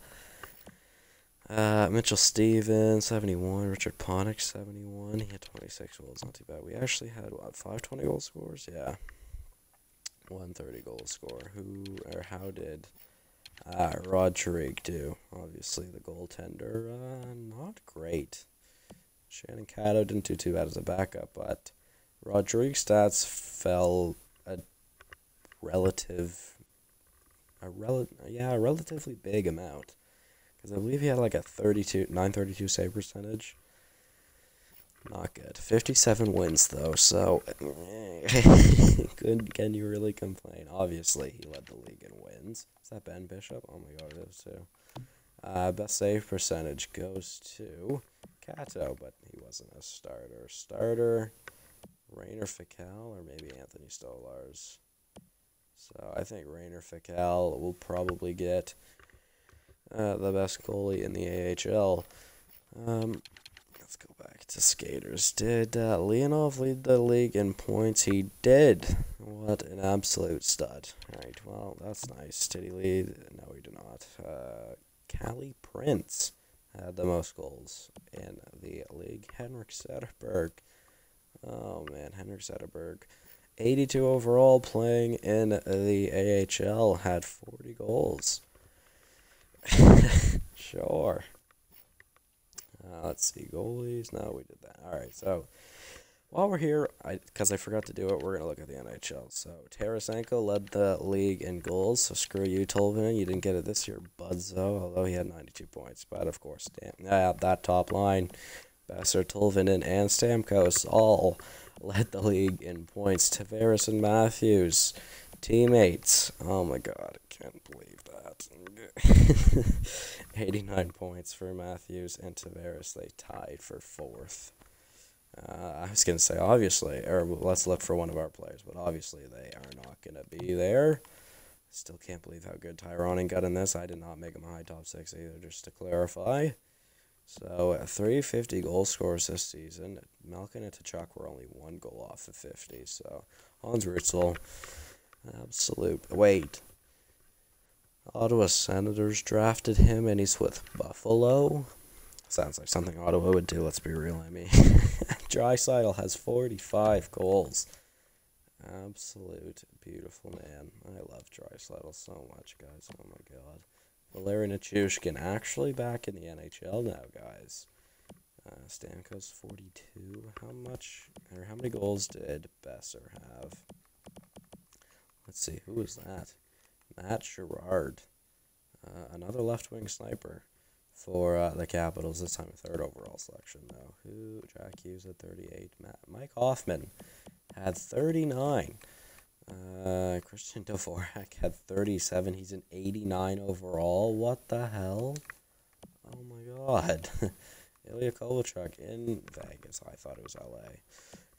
S1: Mitchell Stevens, 71. Richard Panik, 71. He had 26 goals, not too bad. We actually had, 5 20-goal scores? Yeah. 130 goal scorer. How did Rod Tariq do? Obviously, the goaltender, not great. Shannon Cato didn't do too bad as a backup, but Rod Tariq's stats fell a relatively big amount. Because I believe he had like a 932 save percentage. Not good. 57 wins though, so can you really complain? Obviously, he led the league in wins. Is that Ben Bishop? Oh my god, it is too. Best save percentage goes to Cato, but he wasn't a starter. Starter, Rainer Fical, or maybe Anthony Stolars. So I think Rainer Fical will probably get the best goalie in the AHL. Let's go back to skaters. Did Leonov lead the league in points? He did. What an absolute stud. Alright, well, that's nice. Did he lead? No, he did not. Callie Prince had the most goals in the league. Henrik Zetterberg. Oh, man, Henrik Zetterberg. 82 overall, playing in the AHL, had 40 goals. Sure. Let's see, goalies. No, we did that. All right, so while we're here, because I forgot to do it, we're going to look at the NHL. So Tarasenko led the league in goals, so screw you, Tolvanen. You didn't get it this year, Budzo, although he had 92 points. But, of course, that top line, Besser, Tolvanen, and Stamkos all led the league in points. Tavares and Matthews, teammates. Oh, my God, I can't believe that. 89 points for Matthews and Tavares. They tied for 4th. I was going to say, obviously, or let's look for one of our players, but obviously they are not going to be there. Still can't believe how good Tyronin got in this. I did not make him a high top 6 either, just to clarify. So, 350 goal scorers this season. Malkin and Tkachuk were only 1 goal off of 50. So, Hans Ritzel, absolute. Wait. Ottawa Senators drafted him, and he's with Buffalo. Sounds like something Ottawa would do, let's be real, I mean. Draisaitl has 45 goals. Absolute beautiful man. I love Draisaitl so much, guys. Oh my god. Valeri Nichushkin actually back in the NHL now, guys. Stamkos 42. How many goals did Besser have? Let's see, who was that? Matt Gerard. Another left-wing sniper for the Capitals, this time a 3rd overall selection, though. Jack Hughes at 38. Mike Hoffman had 39. Christian Dvorak had 37. He's an 89 overall. What the hell? Oh my god. Ilya Kovalchuk in Vegas. I thought it was LA.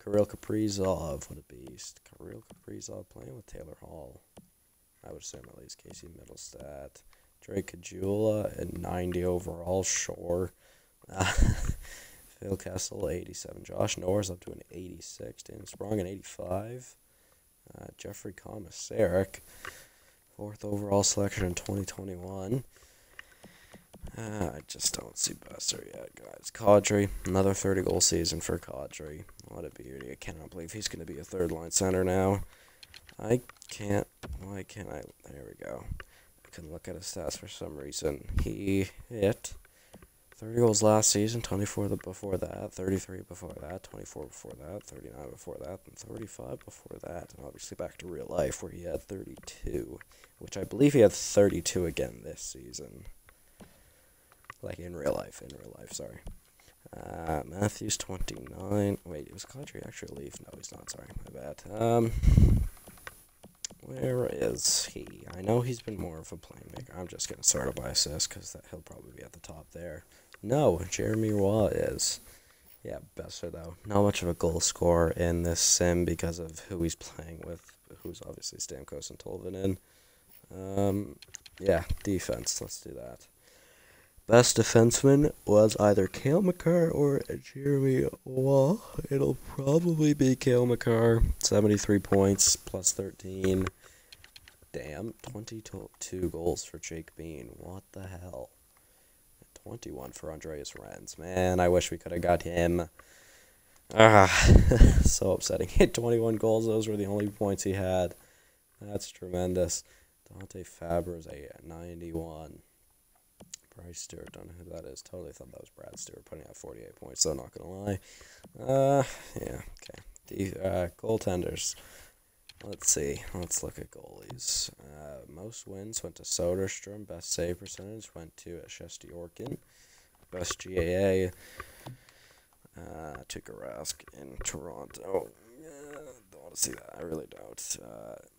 S1: Kirill Kaprizov. What a beast. Kirill Kaprizov playing with Taylor Hall. I would assume at least Casey Middlestat. Drake Kajula at 90 overall. Sure. Phil Kessel, 87. Josh Norris up to an 86. Dan Sprong, an 85. Jeffrey Komisarek, 4th overall selection in 2021. I just don't see Besser yet, guys. Kadri, another 30-goal season for Kadri. What a beauty. I cannot believe he's going to be a third-line center now. Why can't I? There we go. I couldn't look at his stats for some reason. He hit 30 goals last season, 24 before that, 33 before that, 24 before that, 39 before that, and 35 before that. And obviously back to real life where he had 32, which I believe he had 32 again this season. Like in real life, sorry. Matthews, 29. Wait, was Kadri actually a Leaf? No, he's not, sorry, my bad. Where is he? I know he's been more of a playmaker. I'm just going to sort of by assist because he'll probably be at the top there. No, Jeremy Roy is. Yeah, Besser, though. Not much of a goal scorer in this sim because of who he's playing with, who's obviously Stamkos and Tolvanen. Yeah, defense. Let's do that. Best defenseman was either Cale Makar or Jeremy Roy. It'll probably be Cale Makar. 73 points, plus 13. Damn, 22 goals for Jake Bean. What the hell? 21 for Andreas Renz. Man, I wish we could have got him. So upsetting. He had 21 goals. Those were the only points he had. That's tremendous. Dante Fabre's a 91. Bryce Stewart, don't know who that is. Totally thought that was Brad Stewart putting out 48 points, so not going to lie. Yeah, okay. Goaltenders. Let's see. Let's look at goalies. Most wins went to Soderstrom. Best save percentage went to Shestyorkin. Best GAA to Garask in Toronto. Don't want to see that. I really don't.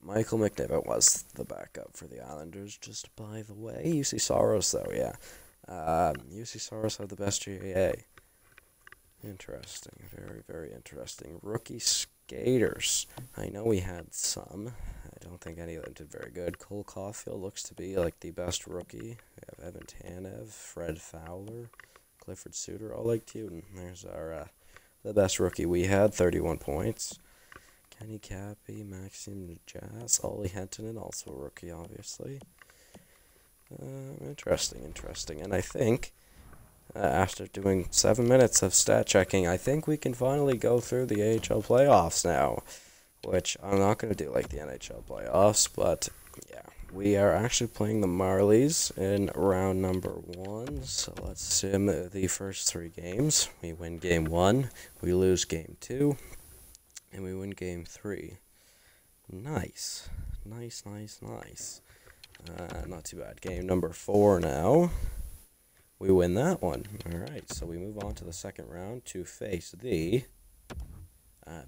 S1: Michael McNiven was the backup for the Islanders, just by the way. UC Soros, though, yeah. UC Soros had the best GAA. Interesting. Very, very interesting. Rookie skaters. I know we had some. I don't think any of them did very good. Cole Caulfield looks to be like the best rookie. We have Evan Tanev, Fred Fowler, Clifford Suter, all like cute. And there's our the best rookie we had, 31 points. Kenny Cappy, Maxime Jazz, Olli Hentonen, also a rookie, obviously. Interesting. And I think, after doing 7 minutes of stat checking, I think we can finally go through the AHL playoffs now. Which I'm not going to do like the NHL playoffs, but yeah. We are actually playing the Marlies in round number 1. So let's sim the first 3 games. We win game 1, we lose game 2. And we win game 3. Nice. Not too bad. Game number 4 now. We win that one. Alright, so we move on to the second round to face the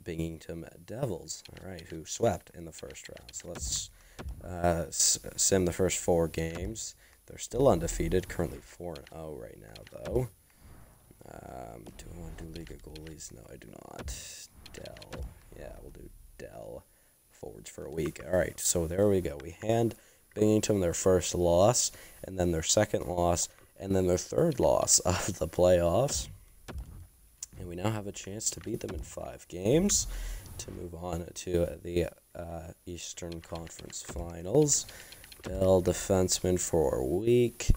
S1: Binghamton Devils. Alright, who swept in the first round. So let's sim the first 4 games. They're still undefeated, currently 4-0 right now, though. Do I want to do League of Goalies? No, I do not. Dell. Yeah, we'll do Dell forwards for a week. Alright, so there we go. We hand Binghamton their first loss, and then their second loss, and then their third loss of the playoffs. And we now have a chance to beat them in 5 games to move on to the Eastern Conference Finals. Dell defenseman for a week.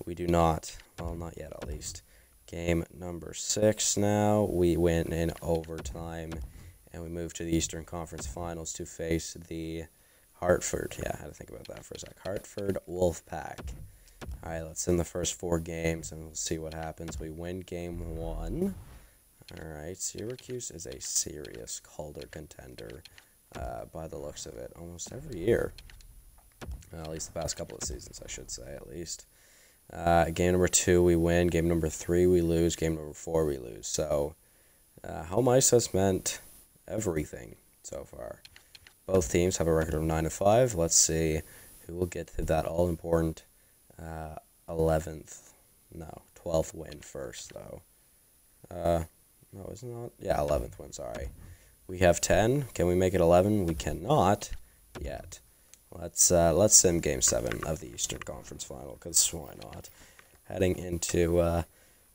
S1: We do not. Well, not yet at least. Game number 6 now. We win in overtime. And we move to the Eastern Conference Finals to face the Hartford. Yeah, I had to think about that for a sec. Hartford Wolfpack. Alright, let's in the first 4 games and we'll see what happens. We win game 1. Alright, Syracuse is a serious Calder contender by the looks of it. Almost every year. Well, at least the past couple of seasons, I should say, at least. Game number 2, we win. Game number 3, we lose. Game number 4, we lose. So, home ice has meant everything so far. Both teams have a record of 9-5. Let's see who will get to that all-important 12th win first, though. No, it's not. Yeah, 11th win, sorry. We have 10. Can we make it 11? We cannot yet. Let's sim Game 7 of the Eastern Conference Final, because why not? Heading into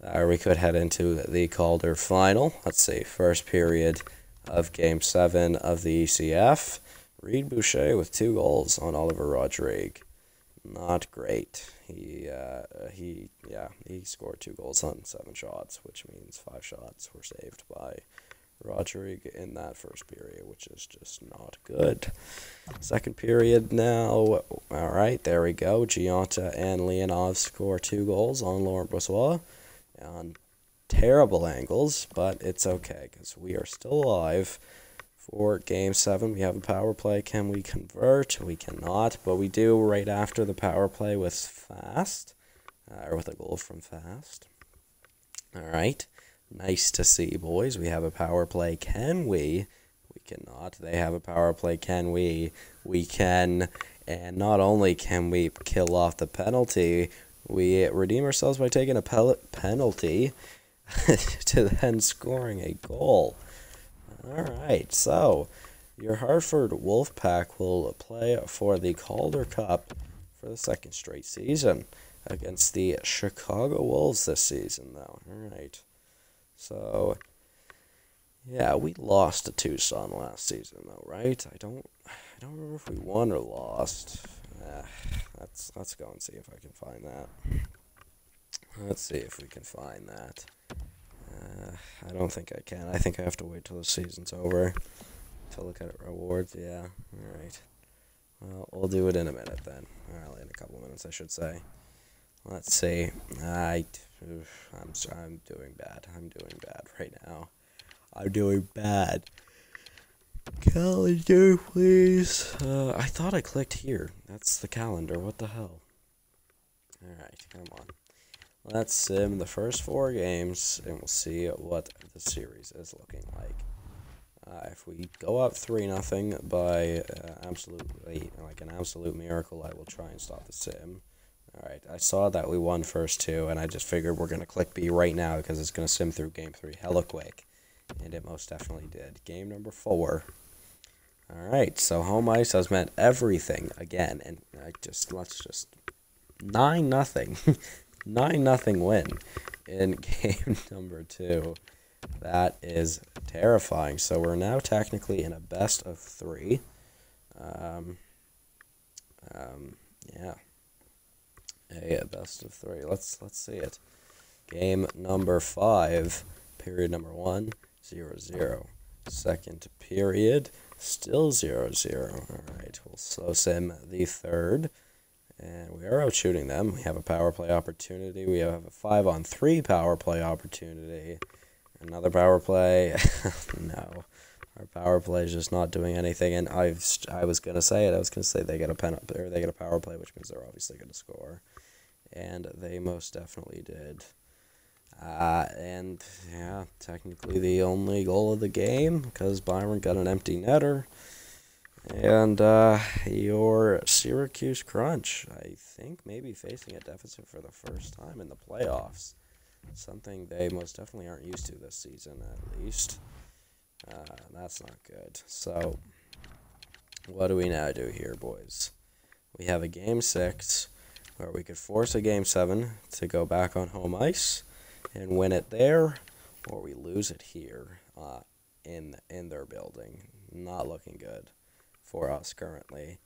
S1: We could head into the Calder final. Let's see, first period of Game 7 of the ECF. Reed Boucher with 2 goals on Oliver Rodrigue. Not great. He scored 2 goals on 7 shots, which means 5 shots were saved by Rodrigue in that first period, which is just not good. Second period now. All right, there we go. Giunta and Leonov score 2 goals on Laurent Brossois on terrible angles, but it's okay because we are still alive for Game 7. We have a power play. Can we convert? We cannot, but we do right after the power play with Fast, or with a goal from Fast. All right. Nice to see, boys. We have a power play. Can we? We cannot. They have a power play. Can we? We can. And not only can we kill off the penalty, we redeem ourselves by taking a penalty to then scoring a goal. All right, so your Hartford Wolfpack will play for the Calder Cup for the second straight season against the Chicago Wolves this season, though. All right. So, yeah, we lost to Tucson last season, though, right? I don't remember if we won or lost. Let's go and see if I can find that. Let's see if we can find that. I don't think I can. I think I have to wait till the season's over to look at rewards. Yeah, all right. Well, we'll do it in a minute then. Well, in a couple minutes, I should say. Let's see. I'm doing bad. I'm doing bad right now. I'm doing bad. Calendar, please. I thought I clicked here. That's the calendar. What the hell? Alright, come on. Let's sim the first 4 games, and we'll see what the series is looking like. If we go up 3-0 by an absolute miracle, I will try and stop the sim. Alright, I saw that we won first 2, and I just figured we're going to click B right now because it's going to sim through Game 3 hella quick. And it most definitely did. Game number 4. Alright, so home ice has meant everything again, and let's just 9-0. 9-0 win in game number 2. That is terrifying. So we're now technically in a best of 3. Yeah. A best of 3. Let's see it. Game number 5, period number 1, 0-0. Second period, still 0-0. Alright, we'll slow sim the third. And we are out shooting them. We have a power play opportunity. We have a 5-on-3 power play opportunity. Another power play. No. Our power play is just not doing anything. And I was gonna say it. I was gonna say they get a penalty, or they get a power play, which means they're obviously gonna score. And they most definitely did. And yeah, technically the only goal of the game, because Byron got an empty netter. And your Syracuse Crunch, I think, maybe facing a deficit for the first time in the playoffs. Something they most definitely aren't used to this season, at least. That's not good. So, what do we now do here, boys? We have a Game 6 where we could force a Game 7 to go back on home ice and win it there, or we lose it here in their building. Not looking good for us currently.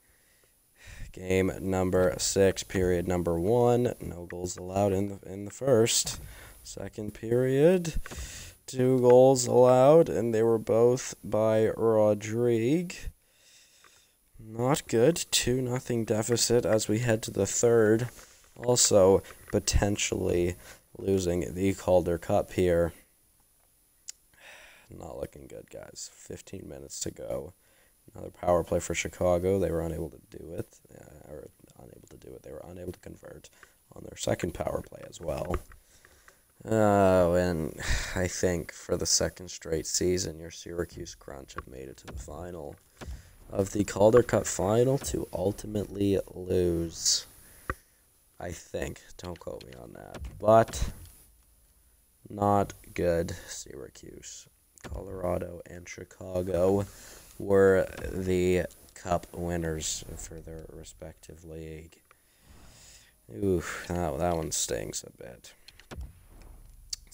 S1: Game number 6, period number 1. No goals allowed in the first. Second period, 2 goals allowed, and they were both by Rodrigue. Not good. 2-0 deficit as we head to the third. Also, potentially losing the Calder Cup here. Not looking good, guys. 15 minutes to go. Another power play for Chicago. They were unable to do it. They were unable to convert on their second power play as well. And I think for the second straight season, your Syracuse Crunch have made it to the final of the Calder Cup final to ultimately lose. I think. Don't quote me on that. But not good. Syracuse, Colorado, and Chicago were the cup winners for their respective league. Ooh, that one stings a bit.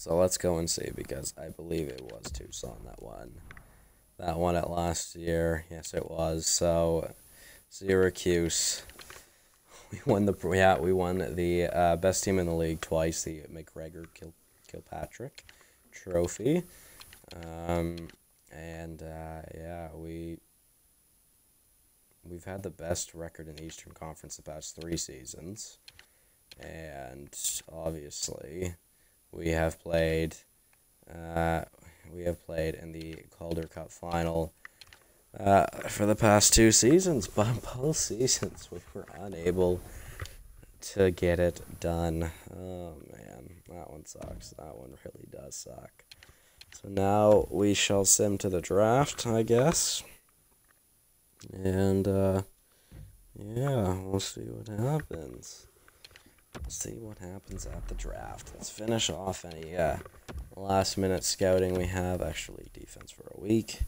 S1: So let's go and see, because I believe it was Tucson that won. That won it last year. Yes, it was. So Syracuse. We won the best team in the league twice, the McGregor Kilpatrick Trophy. Yeah, we've had the best record in the Eastern Conference the past 3 seasons, and obviously we have played in the Calder Cup final for the past 2 seasons, but both seasons we were unable to get it done. Oh man, that one sucks. That one really does suck. So now we shall sim to the draft, I guess. And yeah, we'll see what happens. We'll see what happens at the draft. Let's finish off any last minute scouting we have. Actually, defense for a week.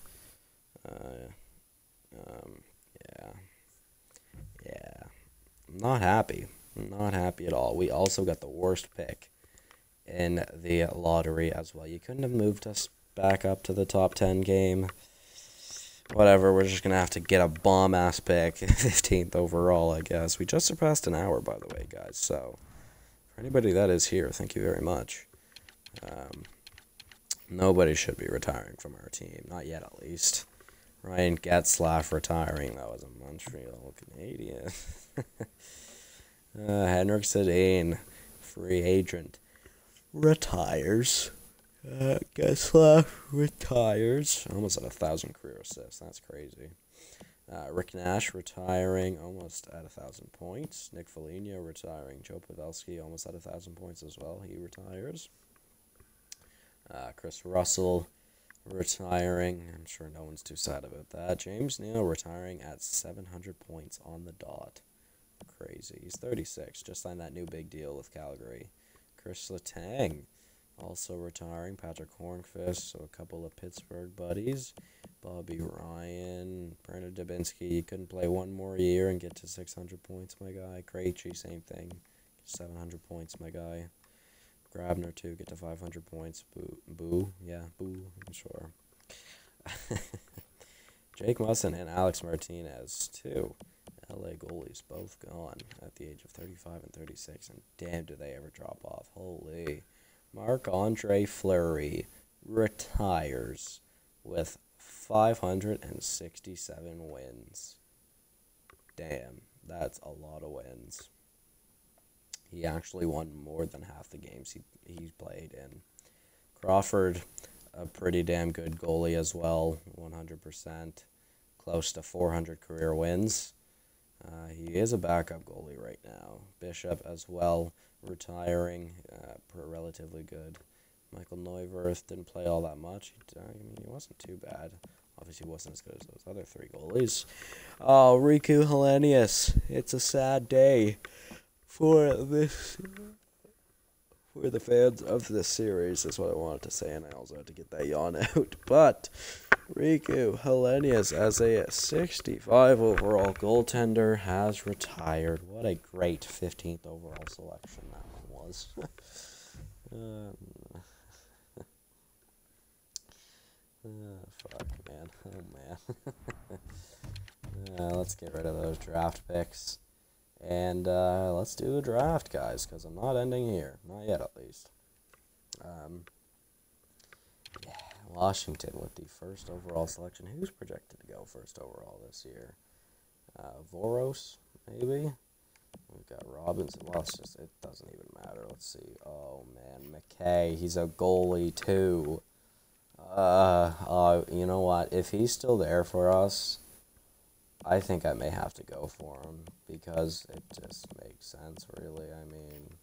S1: Yeah. I'm not happy. I'm not happy at all. We also got the worst pick in the lottery as well. You couldn't have moved us back up to the top 10 game. Whatever, we're just going to have to get a bomb-ass pick, 15th overall, I guess. We just surpassed an hour, by the way, guys. So, for anybody that is here, thank you very much. Nobody should be retiring from our team. Not yet, at least. Ryan Getzlaff retiring. That was a Montreal Canadian. Henrik Sedin, free agent, retires. Getzlaff retires. Almost at 1,000 career assists. That's crazy. Rick Nash retiring, almost at 1,000 points. Nick Foligno retiring. Joe Pavelski almost at 1,000 points as well. He retires. Chris Russell retiring. I'm sure no one's too sad about that. James Neal retiring at 700 points on the dot. Crazy. He's 36. Just signed that new big deal with Calgary. Chris Letang also retiring. Patrick Hornqvist. So a couple of Pittsburgh buddies. Bobby Ryan. Bernard Dubinsky. You couldn't play one more year and get to 600 points, my guy. Krejci, same thing. 700 points, my guy. Grabner, too. Get to 500 points. Boo. Yeah, boo. I'm sure. Jake Musson and Alex Martinez, too. LA goalies both gone at the age of 35 and 36, and damn, do they ever drop off. Holy. Marc-Andre Fleury retires with 567 wins. Damn, that's a lot of wins. He actually won more than half the games he played in. Crawford, a pretty damn good goalie as well, 100%, close to 400 career wins. He is a backup goalie right now. Bishop as well, retiring, relatively good. Michael Neuwirth didn't play all that much. He wasn't too bad. Obviously, he wasn't as good as those other 3 goalies. Oh, Riku Helenius. It's a sad day for the fans of this series, is what I wanted to say, and I also had to get that yawn out. But Riku Helenius, as a 65 overall goaltender, has retired. What a great 15th overall selection that one was. Fuck, man. Oh, man. Let's get rid of those draft picks. And let's do the draft, guys, because I'm not ending here. Not yet, at least. Yeah, Washington with the first overall selection. Who's projected to go first overall this year? Voros, maybe? We've got Robinson. Well, it doesn't even matter. Let's see. Oh, man. McKay. He's a goalie, too. You know what? If he's still there for us, I think I may have to go for him, because it just makes sense, really. I mean,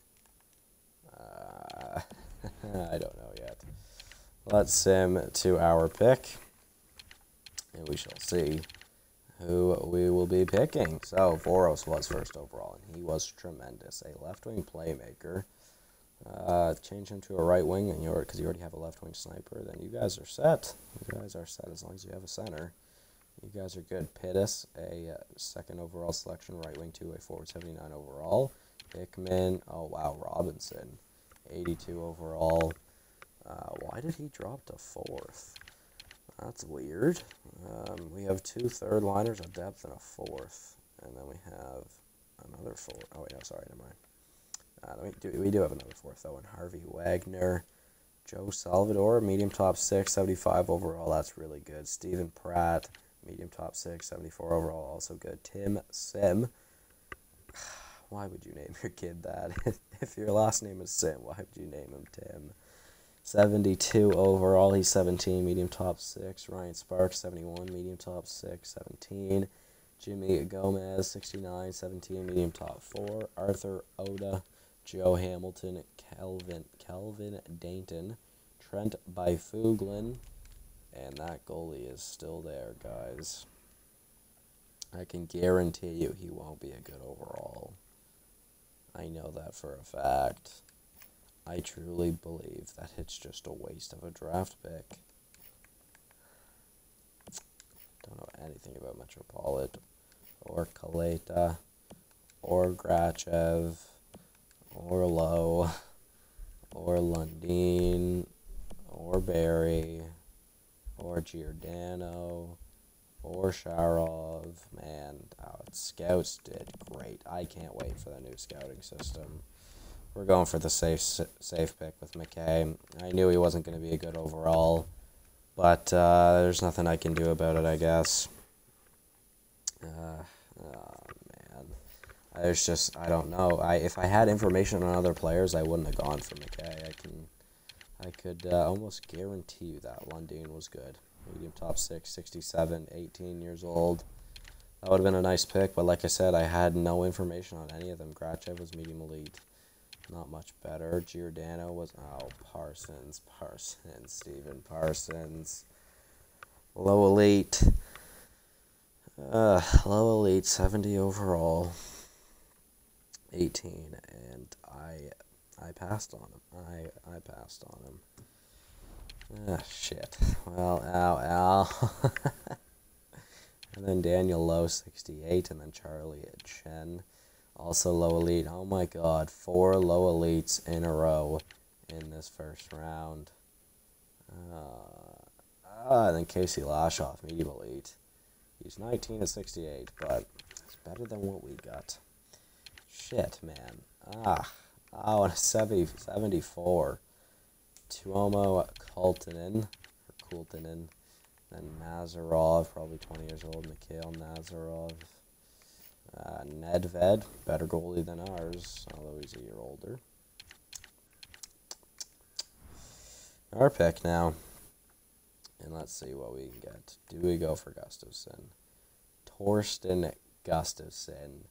S1: I don't know yet. Let's sim to our pick, and we shall see who we will be picking. So, Voros was first overall, and he was tremendous. A left-wing playmaker. Change him to a right wing, and because you already have a left-wing sniper, then you guys are set. You guys are set as long as you have a center. You guys are good. Pittis, a second overall selection, right wing 2, a forward 79 overall. Hickman, oh wow, Robinson, 82 overall. Why did he drop to 4th? That's weird. We have 2 third-liners, a depth, and a 4th. And then we have another 4th. Oh, wait, no, sorry, never mind. We do have another 4th, though, and Harvey Wagner. Joe Salvador, medium top 6, 75 overall. That's really good. Stephen Pratt, medium top 6, 74 overall. Also good. Tim Sim. Why would you name your kid that? If your last name is Sim, why would you name him Tim? 72 overall. He's 17, medium top 6. Ryan Sparks, 71, medium top 6, 17. Jimmy Gomez, 69, 17, medium top 4. Arthur Oda, Joe Hamilton, Kelvin Dainton, Trent Byfuglin, and that goalie is still there, guys. I can guarantee you he won't be a good overall. I know that for a fact. I truly believe that it's just a waste of a draft pick. Don't know anything about Metropolit, or Kaleta, or Grachev, or Lowe, or Lundin, or Barry, or Giordano, or Sharov. Man, scouts did great. I can't wait for the new scouting system. We're going for the safe pick with McKay. I knew he wasn't going to be a good overall, but there's nothing I can do about it, I guess. There's just, I don't know. If I had information on other players, I wouldn't have gone for McKay. I could almost guarantee you that Lundin was good. Medium top 6, 67, 18 years old. That would have been a nice pick, but like I said, I had no information on any of them. Grachev was medium elite. Not much better. Giordano was, Parsons, Steven Parsons. Low elite. Low elite, 70 overall. 18, and I passed on him. I passed on him. Shit. Well, ow. And then Daniel Lowe, 68, and then Charlie Chen, also low elite. Oh my god, 4 low elites in a row in this first round. And then Casey Lashoff, medium elite. He's 19 and 68, but it's better than what we got. Shit, man. And a 74. Tuomo Kultinen, then Nazarov, probably 20 years old. Mikhail Nazarov. Nedved, better goalie than ours, although he's a year older. Our pick now. And let's see what we can get. Do we go for Gustafsson? Torsten Gustafsson.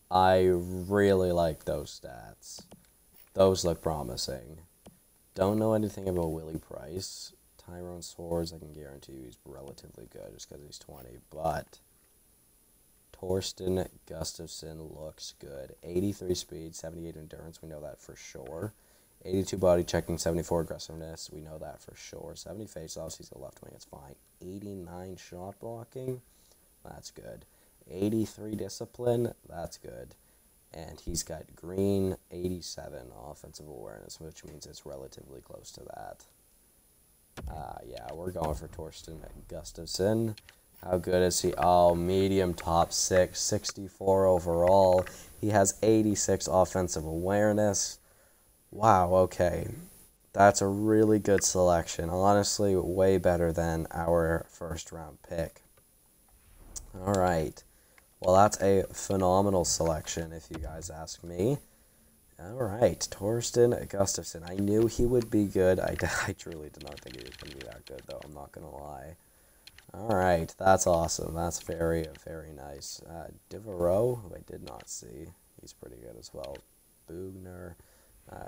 S1: I really like those stats. Those look promising. Don't know anything about Willie Price. Tyrone Swords, I can guarantee you he's relatively good just because he's 20. But Torsten Gustafsson looks good. 83 speed, 78 endurance, we know that for sure. 82 body checking, 74 aggressiveness, we know that for sure. 70 faceoffs, he's a left wing, it's fine. 89 shot blocking, that's good. 83 discipline, that's good. And he's got green 87 offensive awareness, which means it's relatively close to that. Yeah, we're going for Torsten Gustafsson. How good is he? Oh, medium top 6, 64 overall. He has 86 offensive awareness. Wow, okay. That's a really good selection. Honestly, way better than our first round pick. All right. Well, that's a phenomenal selection, if you guys ask me. All right, Torsten Gustafsson. I knew he would be good. I truly did not think he was going to be that good, though. I'm not going to lie. All right, that's awesome. That's very, very nice. Devereaux, who I did not see. He's pretty good as well. Bugner.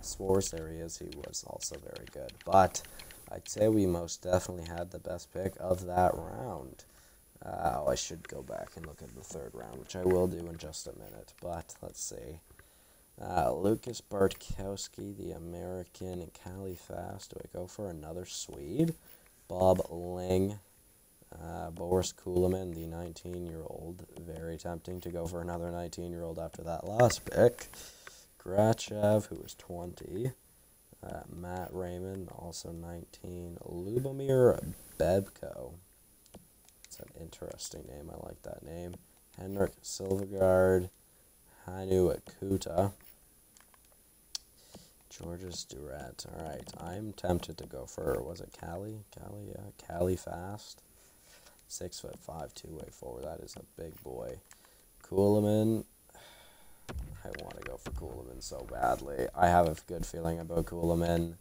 S1: Swartz, there he is. He was also very good. But I'd say we most definitely had the best pick of that round. I should go back and look at the third round, which I will do in just a minute. But let's see. Lucas Bartkowski, the American, and Cali Fast. Do I go for another Swede? Bob Ling. Boris Kuleman, the 19-year-old. Very tempting to go for another 19-year-old after that last pick. Grachev, who was 20. Matt Raymond, also 19. Lubomir Bebko. It's an interesting name. I like that name. Henrik Silvergaard. Hanu Kuta. Georges Duret. All right. I'm tempted to go for, was it Cali? Cali, yeah. Cali Fast. 6'5", 2-way forward. That is a big boy. Kuhlman. I want to go for Kuhlman so badly. I have a good feeling about Kuhlman.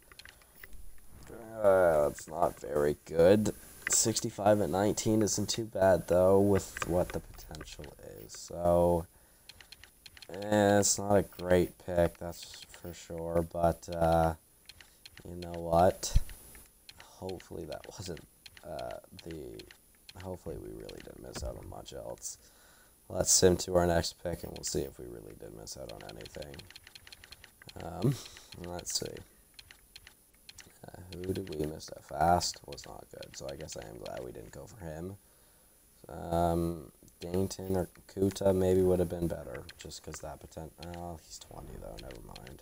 S1: It's not very good. 65 at 19 isn't too bad, though, with what the potential is. So, it's not a great pick, that's for sure. But, you know what? Hopefully that wasn't hopefully we really didn't miss out on much else. Let's sim to our next pick, and we'll see if we really did miss out on anything. Let's see. Who did we miss that? Fast was not good, so I guess I am glad we didn't go for him. Dainton or Kuta maybe would have been better, just because that potential. Oh, he's 20 though. Never mind.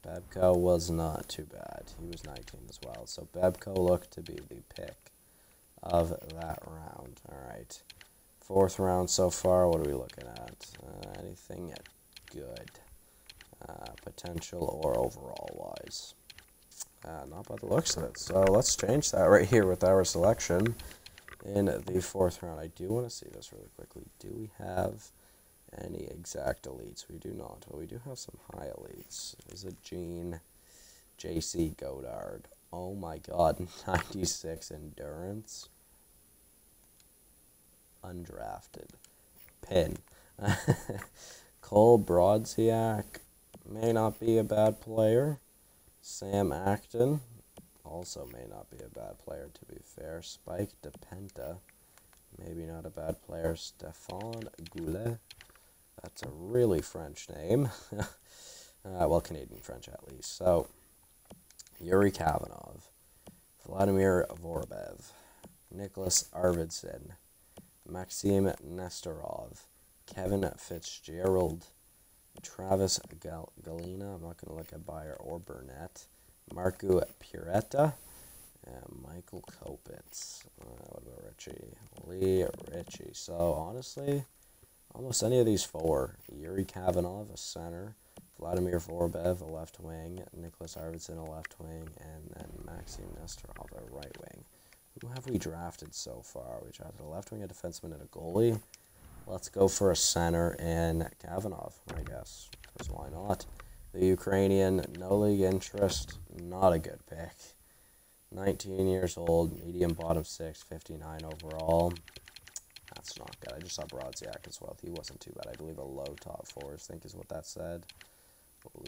S1: Bebko was not too bad. He was 19 as well, so Bebko looked to be the pick of that round. All right. 4th round so far. What are we looking at? Anything good? Potential or overall wise? Not by the looks of it. So let's change that right here with our selection in the 4th round. I do want to see this really quickly. Do we have any exact elites? We do not, but we do have some high elites. Is it Gene? JC Godard. Oh my god, 96 endurance. Undrafted. Pin. Cole Brodziak may not be a bad player. Sam Acton also may not be a bad player, to be fair. Spike DePenta, maybe not a bad player. Stefan Goulet, that's a really French name. Well, Canadian French at least. So, Yuri Kavanov, Vladimir Vorobyev, Nicholas Arvidsson, Maxim Nestorov, Kevin Fitzgerald, Travis Galina, I'm not going to look at Bayer or Burnett, Marco Puretta, and Michael Kopitz. What about Richie? Lee Ritchie. So, honestly, almost any of these four. Yuri Kavanov, a center, Vladimir Vorobyev, a left wing, Nicholas Arvidsson, a left wing, and then Maxim Nestorov, a right wing. Who have we drafted so far? We drafted a left wing, a defenseman, and a goalie. Let's go for a center and Kavanov, I guess, because why not? The Ukrainian, no league interest, not a good pick. 19 years old, medium bottom 6, 59 overall. That's not good. I just saw Brodziak as well. He wasn't too bad. I believe a low top 4, I think is what that said.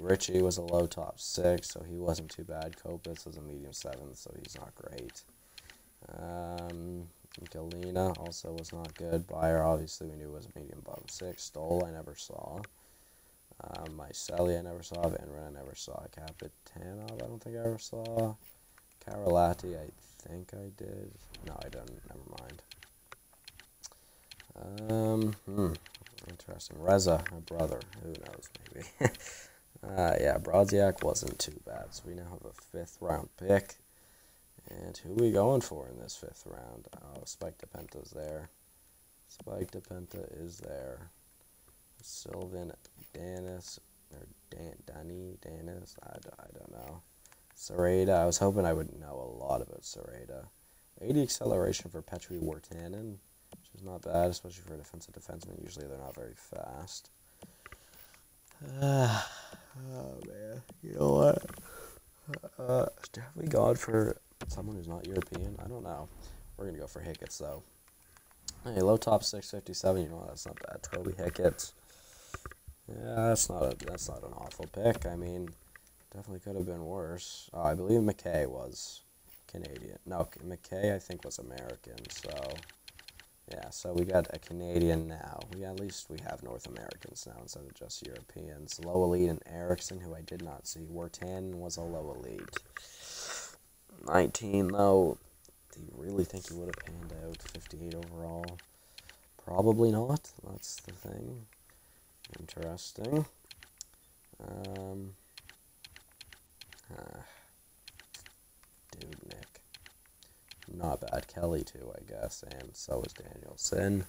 S1: Richie was a low top 6, so he wasn't too bad. Kopitz was a medium 7, so he's not great. Galina also was not good. Bayer, obviously, we knew was a medium bottom 6. Stoll, I never saw. Myceli, I never saw. Van Ren, I never saw. Kapitanov, I don't think I ever saw. Karolati, I think I did. No, I didn't. Never mind. Interesting. Reza, my brother. Who knows, maybe. Yeah, Brodziak wasn't too bad. So we now have a 5th round pick. And who are we going for in this 5th round? Oh, Spike DePenta's there. Spike DePenta is there. Sylvan Danis, or Danny Danis, I don't know. Sereda, I was hoping I would know a lot about Sereda. 80 acceleration for Petri Wartanen, which is not bad, especially for a defensive defenseman. Usually they're not very fast. Oh, man. You know what? Have we gone for someone who's not European? I don't know. We're going to go for Hicketts, though. Hey, low top 657, you know what? That's not bad. Toby Hicketts. Yeah, that's not an awful pick. I mean, definitely could have been worse. I believe McKay was Canadian. No, McKay I think was American. So yeah, so we got a Canadian now. At least we have North Americans now instead of just Europeans. Low elite and Erickson, who I did not see. Wartanen was a low elite. 19 though. Do you really think he would have panned out? 58 overall. Probably not. That's the thing. Interesting. Dude, Nick. Not bad. Kelly, too, I guess. And so is Danielson.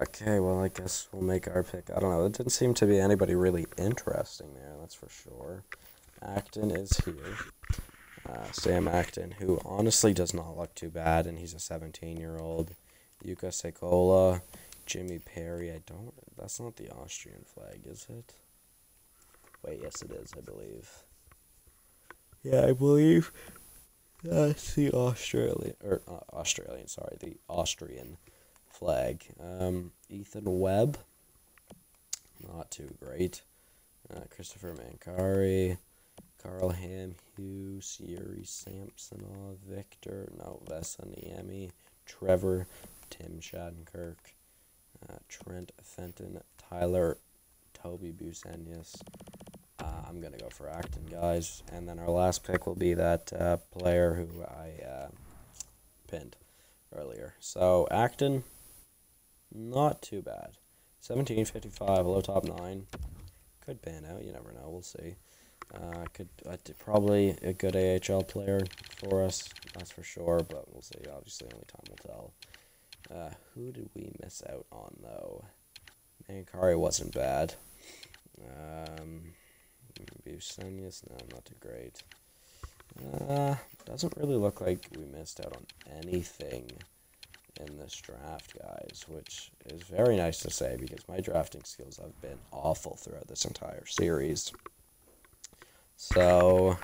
S1: Okay, well, I guess we'll make our pick. I don't know. There didn't seem to be anybody really interesting there, that's for sure. Acton is here. Sam Acton, who honestly does not look too bad, and he's a 17-year-old. Yuka Sekola, Jimmy Perry. That's not the Austrian flag, is it? Wait, yes it is, I believe. Yeah, I believe that's the Australian flag. Ethan Webb, not too great. Christopher Mancari, Carl Ham, Hughes, Yuri Samsonov, Vesaniemi, Trevor, Tim Shattenkirk, Trent Fenton, Tyler, Toby Busenius. I'm going to go for Acton, guys. And then our last pick will be that player who I pinned earlier. So, Acton, not too bad. 1755, low top 9. Could pan out, you never know, we'll see. Probably a good AHL player for us, that's for sure, but we'll see. Obviously, only time will tell. Who did we miss out on, though? Mancari wasn't bad. Busenius, no, not too great. Doesn't really look like we missed out on anything in this draft, guys, which is very nice to say because my drafting skills have been awful throughout this entire series. So,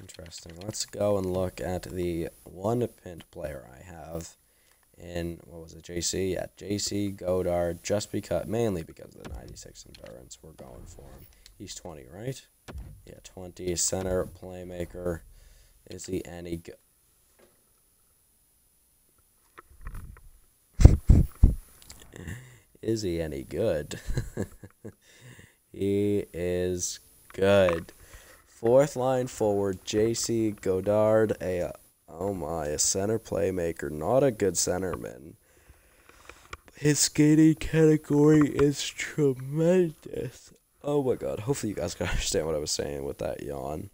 S1: interesting. Let's go and look at the one pinned player I have in, JC? Yeah, JC Godard, mainly because of the 96 endurance. We're going for him. He's 20, right? Yeah, 20, center, playmaker. Is he any good? Is he any good? He is good. Fourth line forward, JC Godard, a center playmaker, not a good centerman. His skating category is tremendous. Oh my god, hopefully you guys can understand what I was saying with that yawn.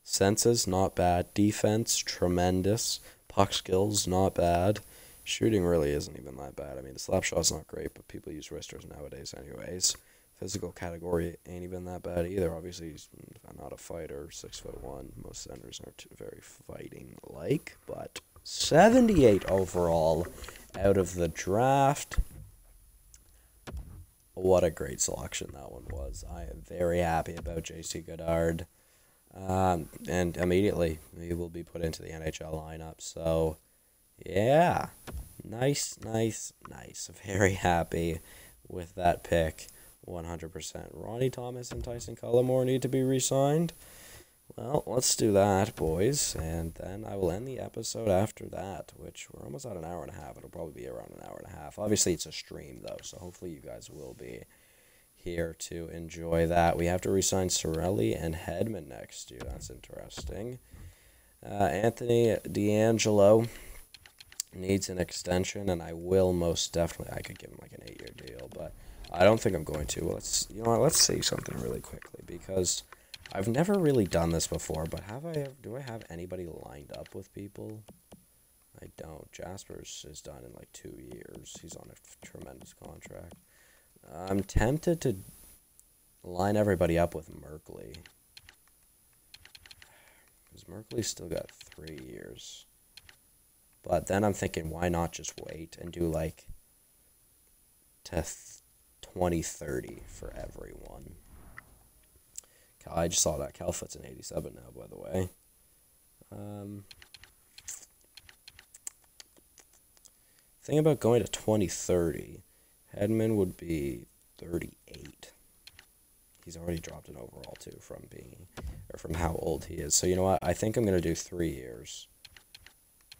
S1: Senses, not bad. Defense, tremendous. Puck skills, not bad. Shooting really isn't even that bad. I mean, the slap shot's not great, but people use wristers nowadays anyways. Physical category ain't even that bad either. Obviously, he's not a fighter, 6'1". Most centers aren't very fighting-like, but 78 overall out of the draft. What a great selection that one was. I am very happy about JC Godard. And immediately, he will be put into the NHL lineup. So, yeah. Nice. Very happy with that pick. 100%. Ronnie Thomas and Tyson Cullimore need to be re-signed. Well, let's do that, boys. And then I will end the episode after that, which we're almost at an hour and a half. It'll probably be around an hour and a half. Obviously, it's a stream, though, so hopefully you guys will be here to enjoy that. We have to re-sign Sorelli and Hedman next year. That's interesting. Anthony D'Angelo needs an extension, and I will most definitely. I could give him like an 8-year deal, but I don't think I'm going to. Let's see something really quickly, because I've never really done this before, but do I have anybody lined up with people? I don't. Jaspers is done in like 2 years. He's on a tremendous contract. I'm tempted to line everybody up with Merkley, because Merkley's still got 3 years. But then I'm thinking, why not just wait and do like to 2030 for everyone? I just saw that Calfoot's an 87 now, by the way. Thing about going to 2030, Hedman would be 38. He's already dropped an overall too from how old he is. So you know what? I think I'm gonna do 3 years.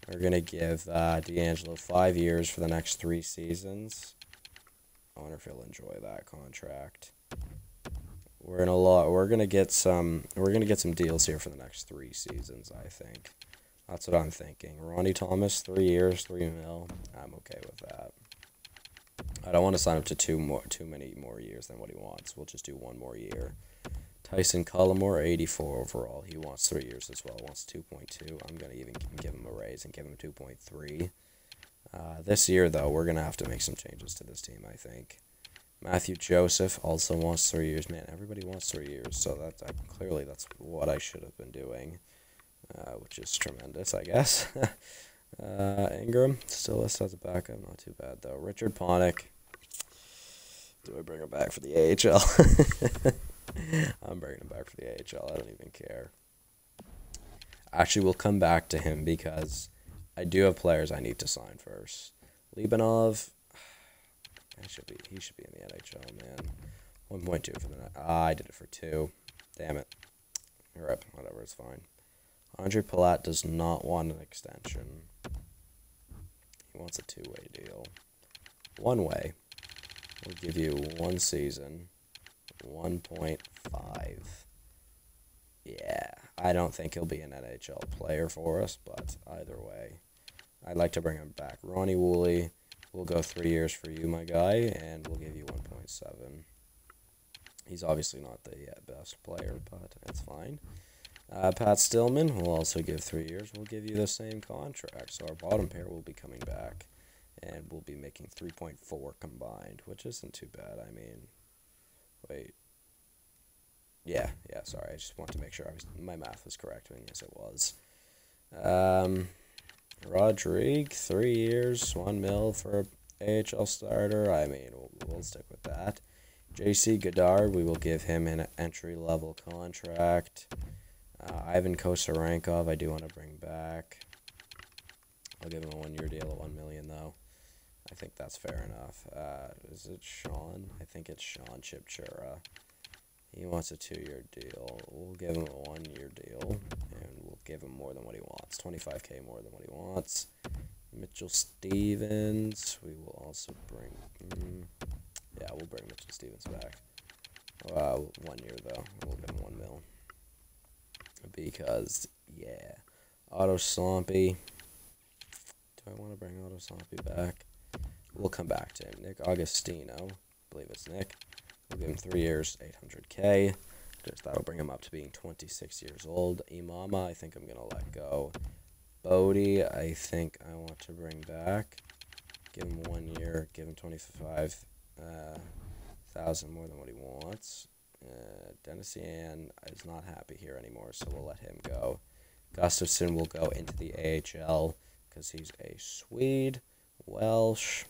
S1: We're gonna give D'Angelo 5 years for the next 3 seasons. I wonder if he'll enjoy that contract. We're gonna get some deals here for the next 3 seasons, I think. That's what I'm thinking. Ronnie Thomas, 3 years, $3 million. I'm okay with that. I don't want to sign him to too many more years than what he wants. We'll just do 1 more year. Tyson Cullimore, 84 overall. He wants 3 years as well. Wants 2.2. I'm going to even give him a raise and give him 2.3. This year, though, we're going to have to make some changes to this team, I think. Matthew Joseph also wants 3 years. Man, everybody wants 3 years, so clearly that's what I should have been doing, which is tremendous, I guess. Ingram, still listed as a backup. Not too bad, though. Richard Panik. Do I bring him back for the AHL? I'm bringing him back for the AHL. I don't even care. Actually, we'll come back to him because I do have players I need to sign first. Libanov, he should be in the NHL, man. 1.2 for the night. I did it for 2. Damn it. Rip, whatever, it's fine. Andre Palat does not want an extension. He wants a 2-way deal. 1 way. We'll give you 1 season. 1.5. Yeah, I don't think he'll be an NHL player for us, but either way, I'd like to bring him back. Ronnie Woolley, we'll go 3 years for you, my guy, and we'll give you 1.7. He's obviously not the best player, but it's fine. Pat Stillman, we'll also give 3 years. We'll give you the same contract, so our bottom pair will be coming back, and we'll be making 3.4 combined, which isn't too bad. I mean, wait. Yeah, sorry, I just want to make sure my math was correct, and yes, it was. Rodrigue, 3 years, 1 mil for AHL starter. I mean, we'll stick with that. JC Godard, we will give him an entry-level contract. Ivan Kosarenkov, I do want to bring back. I'll give him a 1-year deal at $1 million, though. I think that's fair enough. Is it Sean? I think it's Sean Chipchura. He wants a 2-year deal. We'll give him a 1-year deal, and we'll give him more than what he wants. $25K more than what he wants. Mitchell Stevens, we will also bring... yeah, we'll bring Mitchell Stevens back. 1 year, though. We'll give him 1 mil. Because, yeah. Otto Slompy. Do I want to bring Otto Slompy back? We'll come back to him. Nick Augustino. I believe it's Nick. We'll give him 3 years, $800K. That'll bring him up to being 26 years old. Imama, I think I'm going to let go. Bodie, I think I want to bring back. Give him 1 year. Give him 25,000 more than what he wants. Dennis Yan is not happy here anymore, so we'll let him go. Gustafsson will go into the AHL because he's a Swede. Welsh.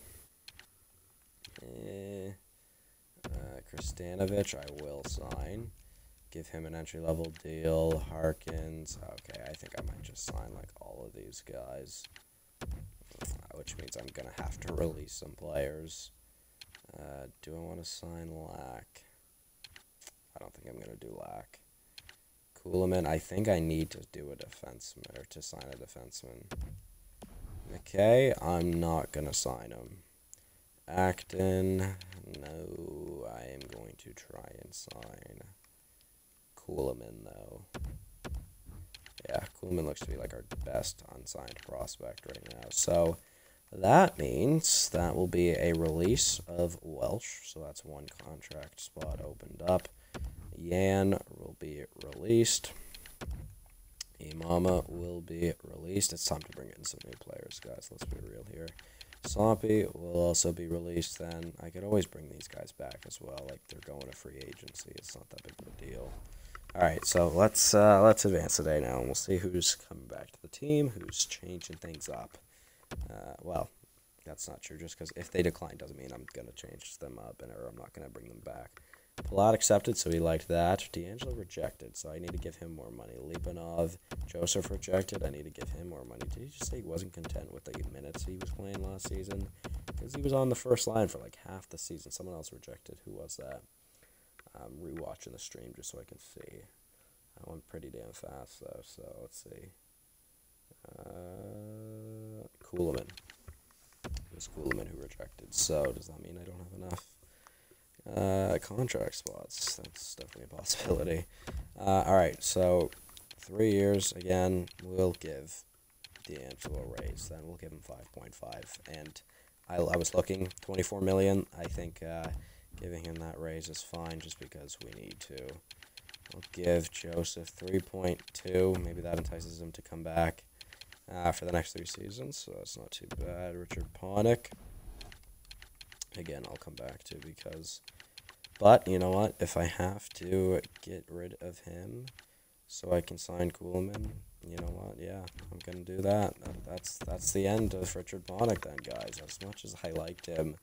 S1: Kristanovich, I will sign. Give him an entry-level deal. Harkins. Okay, I think I might just sign like all of these guys. Which means I'm going to have to release some players. Do I want to sign Lack? I don't think I'm going to do Lack. Kuhlman, I think I need to do a defenseman, or to sign a defenseman. McKay, I'm not going to sign him. Acton, no, I am going to try and sign Kuhlman, though. Yeah, Kuhlman looks to be like our best unsigned prospect right now. So that means that will be a release of Welsh. So that's 1 contract spot opened up. Yan will be released. Imama will be released. It's time to bring in some new players, guys. Let's be real here. Sloppy will also be released then. I could always bring these guys back as well. Like, they're going to free agency. It's not that big of a deal. Alright, so let's advance today now, and we'll see who's coming back to the team, who's changing things up. Well, that's not true, just because if they decline doesn't mean I'm going to change them up, or I'm not going to bring them back. Palat accepted, so he liked that. D'Angelo rejected, so I need to give him more money. Lipanov, Joseph rejected, I need to give him more money. Did he just say he wasn't content with the minutes he was playing last season? Because he was on the first line for like half the season. Someone else rejected. Who was that? I'm rewatching the stream just so I can see. I went pretty damn fast, though, so let's see. Kuhlman. It was Kuhlman who rejected, so does that mean I don't have enough contract spots? That's definitely a possibility. Alright, so 3 years, again, we'll give D'Angelo a raise, then we'll give him 5.5, and I was looking, 24 million, I think giving him that raise is fine, just because we need to. We'll give Joseph 3.2. Maybe that entices him to come back for the next 3 seasons, so that's not too bad. Richard Panik. Again, I'll come back to because... But, you know what? If I have to get rid of him so I can sign Kuhlman, you know what? Yeah, I'm going to do that. That's the end of Richard Panik then, guys. As much as I liked him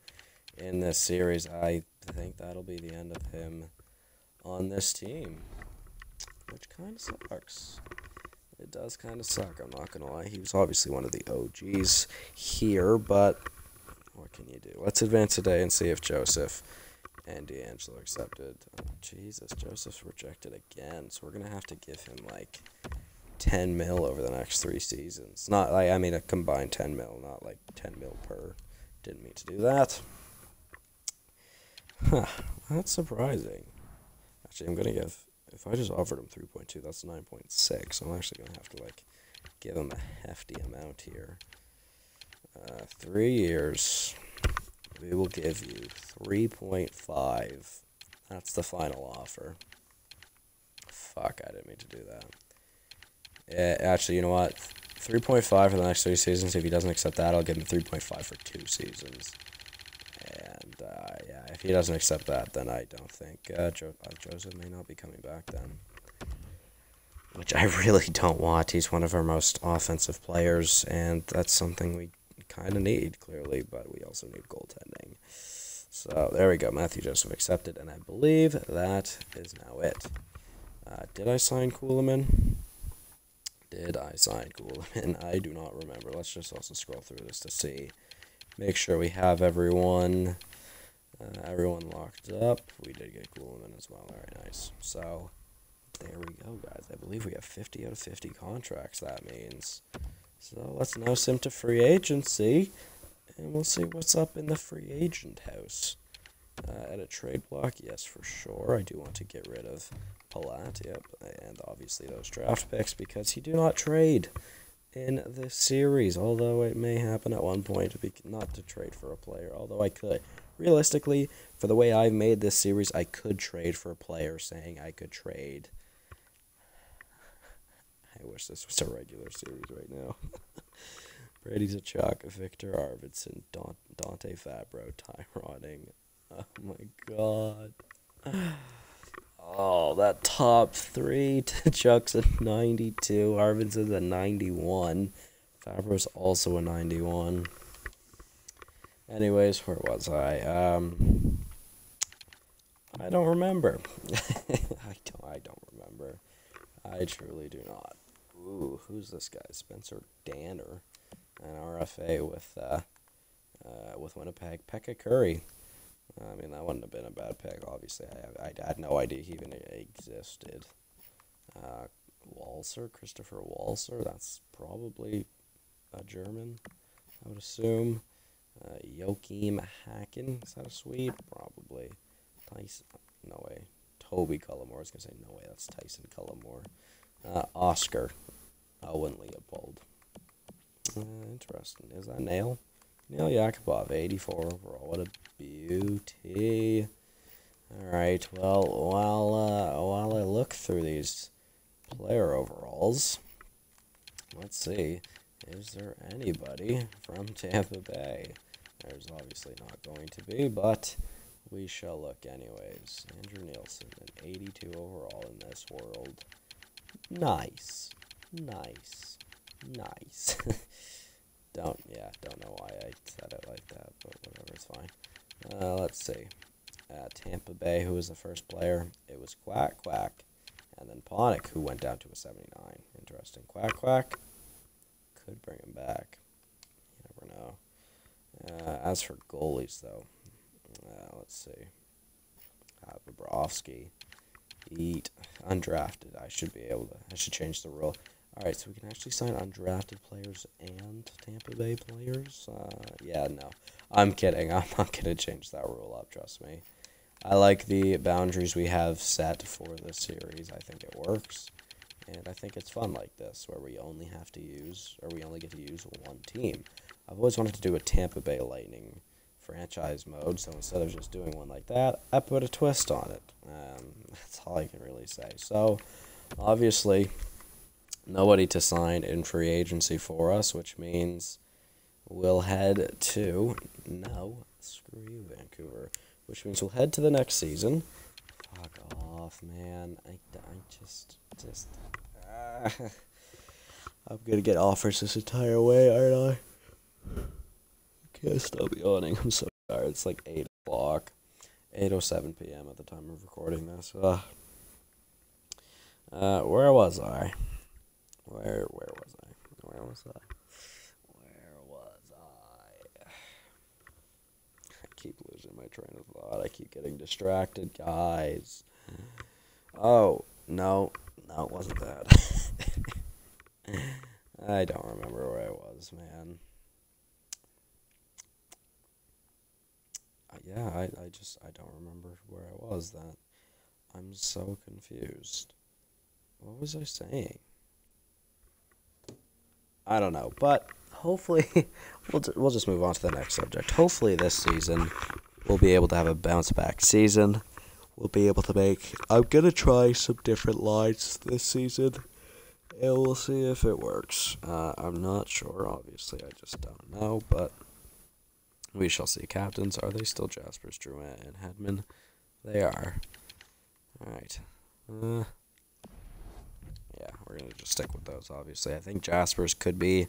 S1: in this series, I think that'll be the end of him on this team, which kind of sucks. It does kind of suck, I'm not going to lie. He was obviously one of the OGs here, but what can you do? Let's advance today and see if Joseph and D'Angelo accepted. Oh, Jesus, Joseph's rejected again, so we're going to have to give him, like, 10 mil over the next 3 seasons. Not, like, I mean, a combined 10 mil, not, like, 10 mil per. Didn't mean to do that. Huh, that's surprising. Actually, I'm going to give, if I just offered him 3.2, that's 9.6. I'm actually going to have to, like, give him a hefty amount here. 3 years. We will give you 3.5. That's the final offer. Fuck, I didn't mean to do that. Actually, you know what? 3.5 for the next 3 seasons. If he doesn't accept that, I'll give him 3.5 for 2 seasons. And, yeah, if he doesn't accept that, then I don't think Joseph may not be coming back then. Which I really don't want. He's one of our most offensive players, and that's something we kind of need, clearly, but we also need goaltending. So, there we go. Matthew Joseph accepted, and I believe that is now it. Did I sign Kuhlman? Did I sign Kuhlman? I do not remember. Let's just also scroll through this to see. Make sure we have everyone locked up. We did get Kuhlman as well. Very nice. So, there we go, guys. I believe we have 50 out of 50 contracts, that means. So let's now sim to free agency, and we'll see what's up in the free agent house. Edit trade block, yes, for sure. I do want to get rid of Palat, yep, and obviously those draft picks, because he do not trade in this series, although it may happen at one point not to trade for a player, although I could. Realistically, for the way I've made this series, I could trade for a player, saying I could trade. I wish this was a regular series right now. Brady Tkachuk, Victor Arvidsson, Dante Fabro, Tyroning. Oh my god. Oh, that top 3. Tkachuk's a 92. Arvidsson's a 91. Fabro's also a 91. Anyways, where was I? I don't remember. I don't remember. I truly do not. Ooh, who's this guy? Spencer Danner, an RFA with Winnipeg. Pekka Curry. I mean, that wouldn't have been a bad pick. Obviously, I had no idea he even existed. Christopher Walser. That's probably a German, I would assume. Joachim Hacken. Is that a Swede? Probably. Tyson. No way. Toby Cullimore. I was going to say, no way, that's Tyson Cullimore. Oscar Owen Leopold. Interesting. Is that Nail? Nail Yakubov, 84 overall. What a beauty. Alright, well, while I look through these player overalls, let's see. Is there anybody from Tampa Bay? There's obviously not going to be, but we shall look anyways. Andrew Nielsen, an 82 overall in this world. Nice. Nice. Nice. Don't know why I said it like that, but whatever, it's fine. Let's see. Tampa Bay, who was the first player? It was Quack, and then Panik, who went down to a 79. Interesting. Quack. Could bring him back. You never know. As for goalies, though, let's see. Bobrovsky. Eat. Undrafted. I should change the rule. Alright, so we can actually sign undrafted players and Tampa Bay players? Yeah, no. I'm kidding. I'm not going to change that rule up, trust me. I like the boundaries we have set for this series. I think it works. And I think it's fun like this, where we only get to use one team. I've always wanted to do a Tampa Bay Lightning franchise mode. So instead of just doing one like that, I put a twist on it. That's all I can really say. So obviously, nobody to sign in free agency for us, which means we'll head to screw you, Vancouver. Which means we'll head to the next season. Fuck off, man. I just I'm gonna get offers this entire way, aren't I? Can't stop yawning. I'm so tired. It's like 8 o'clock. 8:07 p.m. at the time of recording this. Where was I? Where was I? Where was I? I keep losing my train of thought. I keep getting distracted, guys. Oh, no, it wasn't that. I don't remember where I was, man. Yeah, I don't remember where I was then. I'm so confused. What was I saying? I don't know, but hopefully we'll just move on to the next subject. Hopefully this season we'll be able to have a bounce back season. We'll be able to make... I'm going to try some different lines this season, and we'll see if it works. I'm not sure, obviously. I just don't know, but we shall see. Captains, are they still Jaspers, Drouin, and Hedman? They are. Alright. Yeah, we're going to just stick with those, obviously. I think Jaspers could be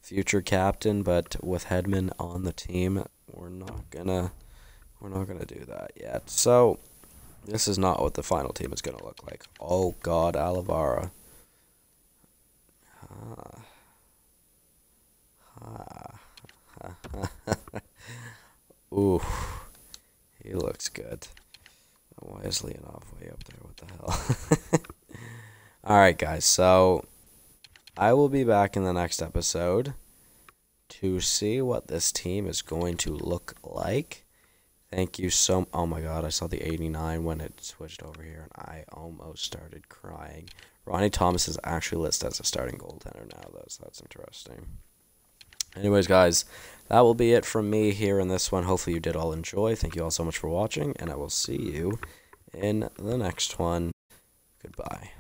S1: future captain, but with Hedman on the team, we're not gonna do that yet. So this is not what the final team is gonna look like. Oh God, Alavara. Ooh, he looks good. Why is Leonov way up there? What the hell? Alright, guys, so I will be back in the next episode to see what this team is going to look like. Thank you so... Oh my God, I saw the 89 when it switched over here, and I almost started crying. Ronnie Thomas is actually listed as a starting goaltender now, though, so that's interesting. Anyways, guys, that will be it from me here in this one. Hopefully you did all enjoy. Thank you all so much for watching, and I will see you in the next one. Goodbye.